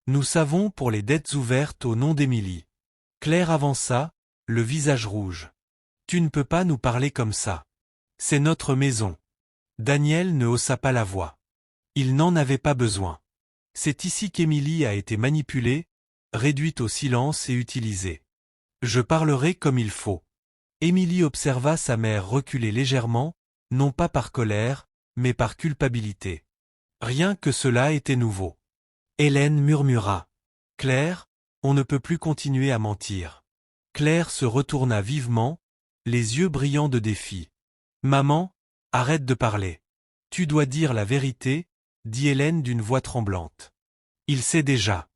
Nous savons pour les dettes ouvertes au nom d'Émilie. Claire avança, le visage rouge. Tu ne peux pas nous parler comme ça. C'est notre maison. Daniel ne haussa pas la voix. Il n'en avait pas besoin. C'est ici qu'Émilie a été manipulée, réduite au silence et utilisée. Je parlerai comme il faut. Émilie observa sa mère reculer légèrement, non pas par colère, mais par culpabilité. Rien que cela était nouveau. Hélène murmura. « Claire, on ne peut plus continuer à mentir. » Claire se retourna vivement, les yeux brillants de défi. « Maman, arrête de parler. Tu dois dire la vérité, » dit Hélène d'une voix tremblante. « Il sait déjà. »«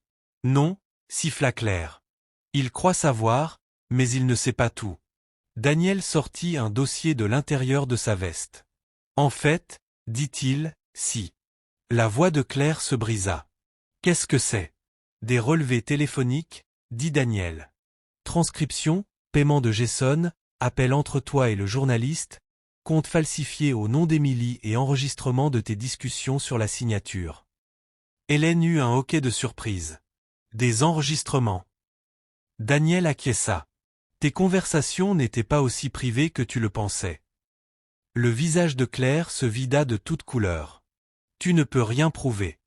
Non, » siffla Claire. « Il croit savoir, mais il ne sait pas tout. » Daniel sortit un dossier de l'intérieur de sa veste. « En fait, dit-il, si. » La voix de Claire se brisa. « Qu'est-ce que c'est? » Des relevés téléphoniques, dit Daniel. « Transcription, paiement de Jason, appel entre toi et le journaliste, compte falsifié au nom d'Émilie et enregistrement de tes discussions sur la signature. » Hélène eut un hoquet de surprise. « Des enregistrements. » Daniel acquiesça. « Tes conversations n'étaient pas aussi privées que tu le pensais. » Le visage de Claire se vida de toutes couleurs. « Tu ne peux rien prouver. »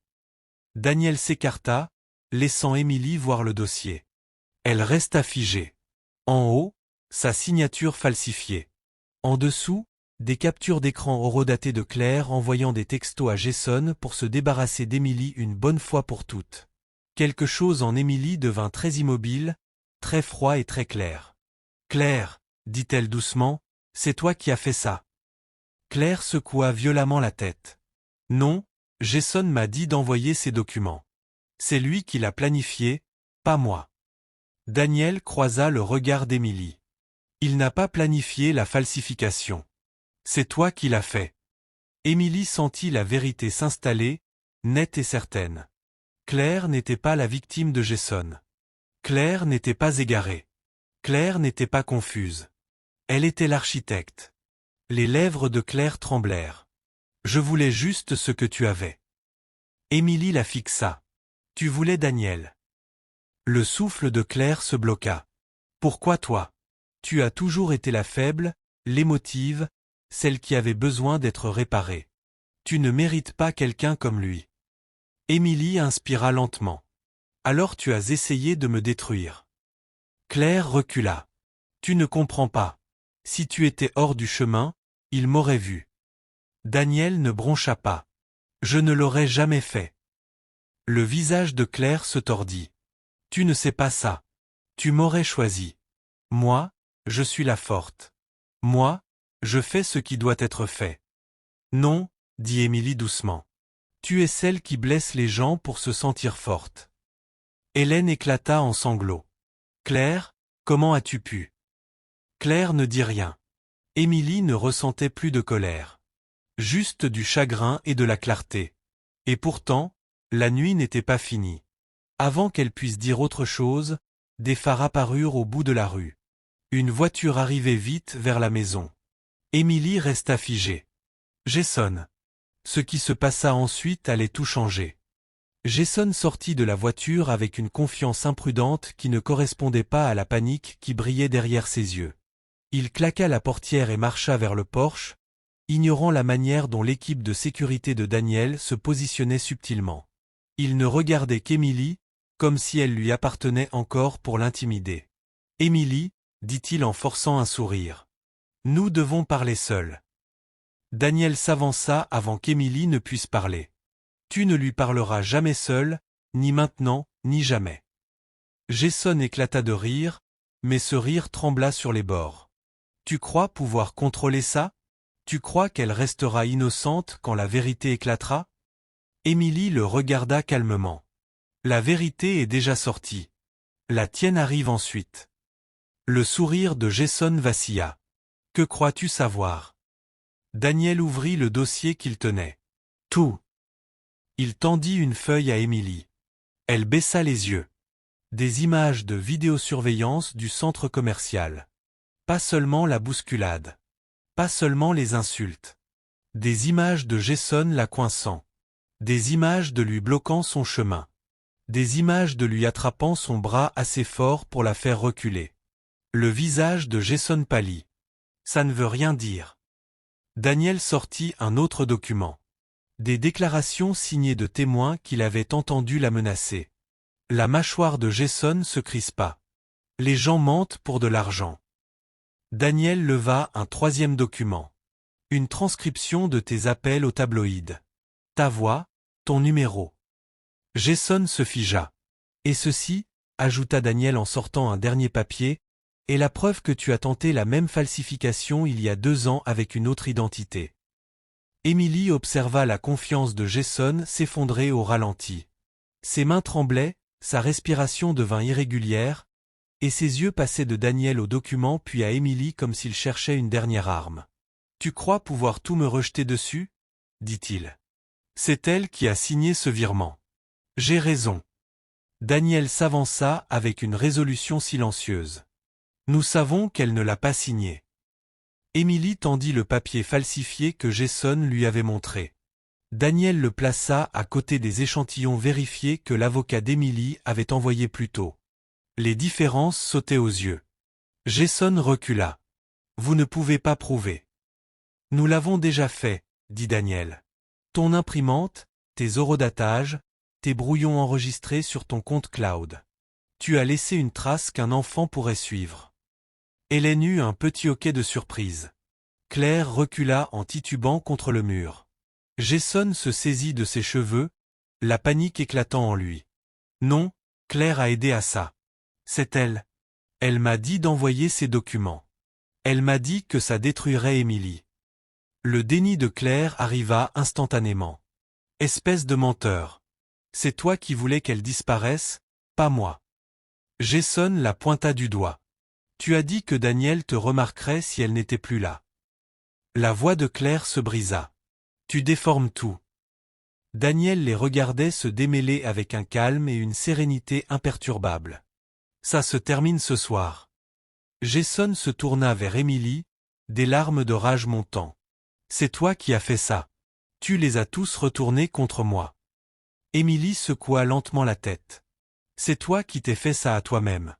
Daniel s'écarta, laissant Émilie voir le dossier. Elle resta figée. En haut, sa signature falsifiée. En dessous, des captures d'écran horodatées de Claire envoyant des textos à Jason pour se débarrasser d'Émilie une bonne fois pour toutes. Quelque chose en Émilie devint très immobile, très froid et très clair. « Claire, dit-elle doucement, c'est toi qui as fait ça. » Claire secoua violemment la tête. « Non, Jason m'a dit d'envoyer ces documents. C'est lui qui l'a planifié, pas moi. » Daniel croisa le regard d'Émilie. « Il n'a pas planifié la falsification. C'est toi qui l'as fait. » Émilie sentit la vérité s'installer, nette et certaine. Claire n'était pas la victime de Jason. Claire n'était pas égarée. Claire n'était pas confuse. Elle était l'architecte. Les lèvres de Claire tremblèrent. Je voulais juste ce que tu avais. Émilie la fixa. Tu voulais Daniel. Le souffle de Claire se bloqua. Pourquoi toi? Tu as toujours été la faible, l'émotive, celle qui avait besoin d'être réparée. Tu ne mérites pas quelqu'un comme lui. Émilie inspira lentement. Alors tu as essayé de me détruire. Claire recula. Tu ne comprends pas. Si tu étais hors du chemin, il m'aurait vu. Daniel ne broncha pas. Je ne l'aurais jamais fait. Le visage de Claire se tordit. Tu ne sais pas ça. Tu m'aurais choisi. Moi, je suis la forte. Moi, je fais ce qui doit être fait. Non, dit Émilie doucement. Tu es celle qui blesse les gens pour se sentir forte. Hélène éclata en sanglots. Claire, comment as-tu pu? Claire ne dit rien. Émilie ne ressentait plus de colère. Juste du chagrin et de la clarté. Et pourtant, la nuit n'était pas finie. Avant qu'elle puisse dire autre chose, des phares apparurent au bout de la rue. Une voiture arrivait vite vers la maison. Émilie resta figée. Jason. Ce qui se passa ensuite allait tout changer. Jason sortit de la voiture avec une confiance imprudente qui ne correspondait pas à la panique qui brillait derrière ses yeux. Il claqua la portière et marcha vers le porche, ignorant la manière dont l'équipe de sécurité de Daniel se positionnait subtilement. Il ne regardait qu'Émilie, comme si elle lui appartenait encore pour l'intimider. « Émilie, dit-il en forçant un sourire. Nous devons parler seuls. » Daniel s'avança avant qu'Émilie ne puisse parler. « Tu ne lui parleras jamais seul, ni maintenant, ni jamais. » Jason éclata de rire, mais ce rire trembla sur les bords. « Tu crois pouvoir contrôler ça? Tu crois qu'elle restera innocente quand la vérité éclatera? » Émilie le regarda calmement. « La vérité est déjà sortie. La tienne arrive ensuite. » Le sourire de Jason vacilla. « Que crois-tu savoir? » Daniel ouvrit le dossier qu'il tenait. « Tout. » Il tendit une feuille à Émilie. Elle baissa les yeux. Des images de vidéosurveillance du centre commercial. Pas seulement la bousculade. Pas seulement les insultes. Des images de Jason la coinçant. Des images de lui bloquant son chemin. Des images de lui attrapant son bras assez fort pour la faire reculer. Le visage de Jason pâlit. Ça ne veut rien dire. Daniel sortit un autre document. Des déclarations signées de témoins qu'il avait entendu la menacer. La mâchoire de Jason se crispa. Les gens mentent pour de l'argent. Daniel leva un troisième document. Une transcription de tes appels au tabloïd. Ta voix, ton numéro. Jason se figea. Et ceci, ajouta Daniel en sortant un dernier papier, est la preuve que tu as tenté la même falsification il y a 2 ans avec une autre identité. Émilie observa la confiance de Jason s'effondrer au ralenti. Ses mains tremblaient, sa respiration devint irrégulière, et ses yeux passaient de Daniel au document puis à Émilie comme s'il cherchait une dernière arme. « Tu crois pouvoir tout me rejeter dessus ?» dit-il. « C'est elle qui a signé ce virement. » « J'ai raison. » Daniel s'avança avec une résolution silencieuse. « Nous savons qu'elle ne l'a pas signé. » Émilie tendit le papier falsifié que Jason lui avait montré. Daniel le plaça à côté des échantillons vérifiés que l'avocat d'Émilie avait envoyés plus tôt. Les différences sautaient aux yeux. Jason recula. « Vous ne pouvez pas prouver. »« Nous l'avons déjà fait, » dit Daniel. « Ton imprimante, tes horodatages, tes brouillons enregistrés sur ton compte cloud. Tu as laissé une trace qu'un enfant pourrait suivre. » Hélène eut un petit hoquet de surprise. Claire recula en titubant contre le mur. Jason se saisit de ses cheveux, la panique éclatant en lui. « Non, Claire a aidé à ça. C'est elle. Elle m'a dit d'envoyer ces documents. Elle m'a dit que ça détruirait Émilie. » Le déni de Claire arriva instantanément. « Espèce de menteur. C'est toi qui voulais qu'elle disparaisse, pas moi. » Jason la pointa du doigt. « Tu as dit que Daniel te remarquerait si elle n'était plus là. » La voix de Claire se brisa. Tu déformes tout. Daniel les regardait se démêler avec un calme et une sérénité imperturbables. Ça se termine ce soir. Jason se tourna vers Émilie, des larmes de rage montant. C'est toi qui as fait ça. Tu les as tous retournés contre moi. Émilie secoua lentement la tête. C'est toi qui t'es fait ça à toi-même.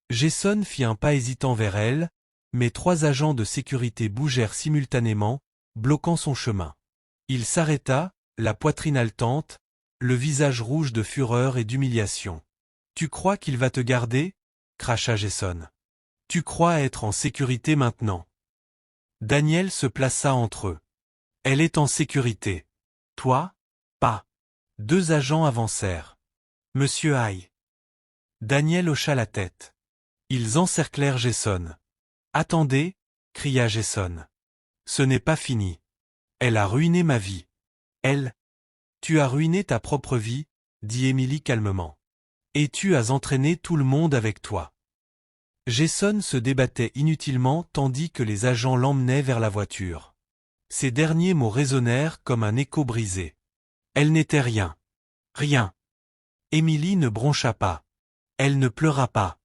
Jason fit un pas hésitant vers elle, mais 3 agents de sécurité bougèrent simultanément, bloquant son chemin. Il s'arrêta, la poitrine haletante, le visage rouge de fureur et d'humiliation. « Tu crois qu'il va te garder ?» cracha Jason. « Tu crois être en sécurité maintenant ?» Daniel se plaça entre eux. « Elle est en sécurité. Toi, pas. » 2 agents avancèrent. « Monsieur Hay. » Daniel hocha la tête. Ils encerclèrent Jason. « Attendez !» cria Jason. « Ce n'est pas fini. Elle a ruiné ma vie. » « Elle. Tu as ruiné ta propre vie, » dit Émilie calmement. « Et tu as entraîné tout le monde avec toi. » Jason se débattait inutilement tandis que les agents l'emmenaient vers la voiture. Ces derniers mots résonnèrent comme un écho brisé. Elle n'était rien. Rien. Émilie ne broncha pas. Elle ne pleura pas.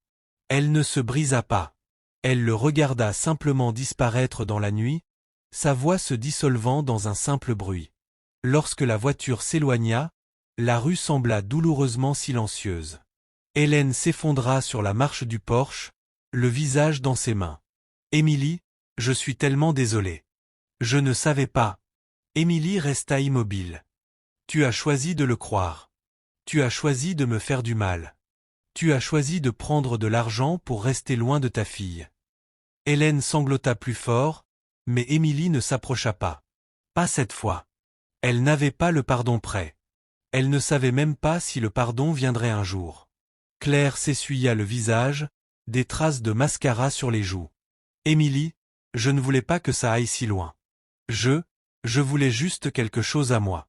Elle ne se brisa pas. Elle le regarda simplement disparaître dans la nuit, sa voix se dissolvant dans un simple bruit. Lorsque la voiture s'éloigna, la rue sembla douloureusement silencieuse. Hélène s'effondra sur la marche du porche, le visage dans ses mains. « Émilie, je suis tellement désolée. Je ne savais pas. » Émilie resta immobile. « Tu as choisi de le croire. Tu as choisi de me faire du mal. Tu as choisi de prendre de l'argent pour rester loin de ta fille. » Hélène sanglota plus fort, mais Émilie ne s'approcha pas. Pas cette fois. Elle n'avait pas le pardon prêt. Elle ne savait même pas si le pardon viendrait un jour. Claire s'essuya le visage, des traces de mascara sur les joues. « Émilie, je ne voulais pas que ça aille si loin. Je voulais juste quelque chose à moi.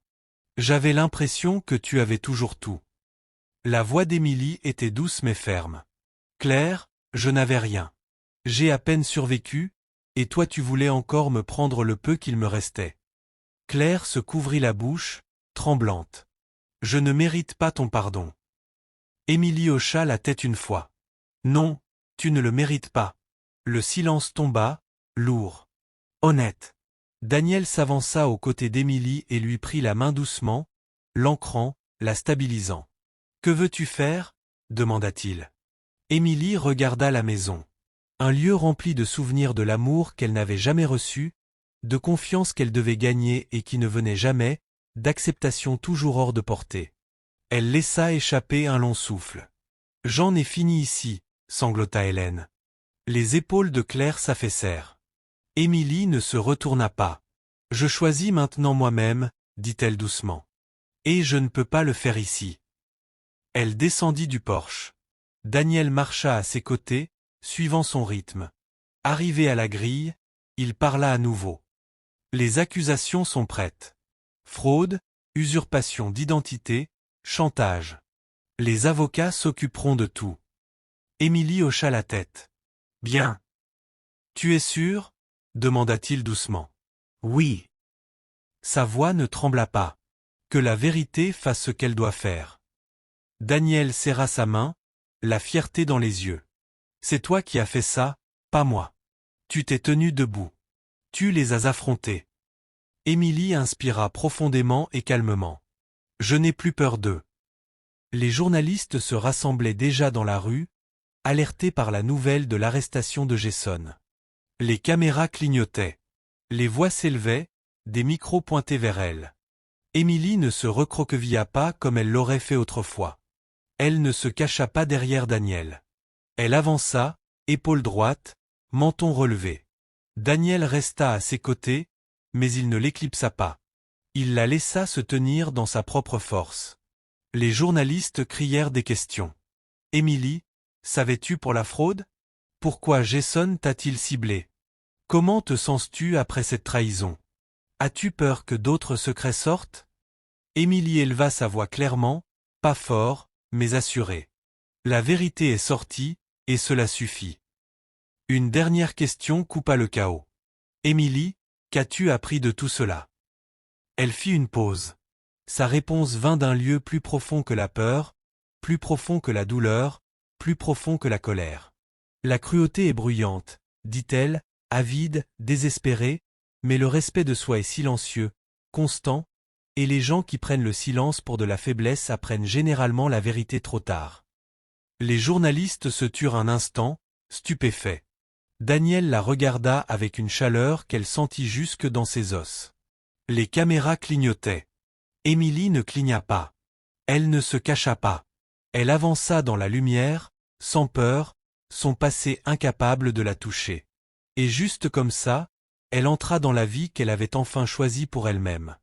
J'avais l'impression que tu avais toujours tout. » La voix d'Émilie était douce mais ferme. « Claire, je n'avais rien. J'ai à peine survécu, et toi tu voulais encore me prendre le peu qu'il me restait. » Claire se couvrit la bouche, tremblante. « Je ne mérite pas ton pardon. » Émilie hocha la tête une fois. « Non, tu ne le mérites pas. » Le silence tomba, lourd. « Honnête. » Daniel s'avança aux côtés d'Émilie et lui prit la main doucement, l'ancrant, la stabilisant. « Que veux-tu faire ?» demanda-t-il. Émilie regarda la maison. Un lieu rempli de souvenirs de l'amour qu'elle n'avait jamais reçu, de confiance qu'elle devait gagner et qui ne venait jamais, d'acceptation toujours hors de portée. Elle laissa échapper un long souffle. « J'en ai fini ici », sanglota Hélène. Les épaules de Claire s'affaissèrent. Émilie ne se retourna pas. « Je choisis maintenant moi-même, » dit-elle doucement. « Et je ne peux pas le faire ici. » Elle descendit du porche. Daniel marcha à ses côtés, suivant son rythme. Arrivé à la grille, il parla à nouveau. « Les accusations sont prêtes. Fraude, usurpation d'identité, chantage. Les avocats s'occuperont de tout. » Émilie hocha la tête. « Bien. »« Tu es sûr ?» demanda-t-il doucement. « Oui. » Sa voix ne trembla pas. « Que la vérité fasse ce qu'elle doit faire. » Daniel serra sa main, la fierté dans les yeux. « C'est toi qui as fait ça, pas moi. Tu t'es tenu debout. Tu les as affrontés. » Émilie inspira profondément et calmement. « Je n'ai plus peur d'eux. » Les journalistes se rassemblaient déjà dans la rue, alertés par la nouvelle de l'arrestation de Jason. Les caméras clignotaient. Les voix s'élevaient, des micros pointés vers elle. Émilie ne se recroquevilla pas comme elle l'aurait fait autrefois. Elle ne se cacha pas derrière Daniel. Elle avança, épaule droite, menton relevé. Daniel resta à ses côtés, mais il ne l'éclipsa pas. Il la laissa se tenir dans sa propre force. Les journalistes crièrent des questions. « Émilie, savais-tu pour la fraude? Pourquoi Jason t'a-t-il ciblé? Comment te sens-tu après cette trahison? As-tu peur que d'autres secrets sortent ?» Émilie éleva sa voix clairement, pas fort, mais assurée. « La vérité est sortie, et cela suffit. » Une dernière question coupa le chaos. « Émilie, qu'as-tu appris de tout cela? » Elle fit une pause. Sa réponse vint d'un lieu plus profond que la peur, plus profond que la douleur, plus profond que la colère. La cruauté est bruyante, dit-elle, avide, désespérée, mais le respect de soi est silencieux, constant, et les gens qui prennent le silence pour de la faiblesse apprennent généralement la vérité trop tard. Les journalistes se turent un instant, stupéfaits. Daniel la regarda avec une chaleur qu'elle sentit jusque dans ses os. Les caméras clignotaient. Émilie ne cligna pas. Elle ne se cacha pas. Elle avança dans la lumière, sans peur, son passé incapable de la toucher. Et juste comme ça, elle entra dans la vie qu'elle avait enfin choisie pour elle-même.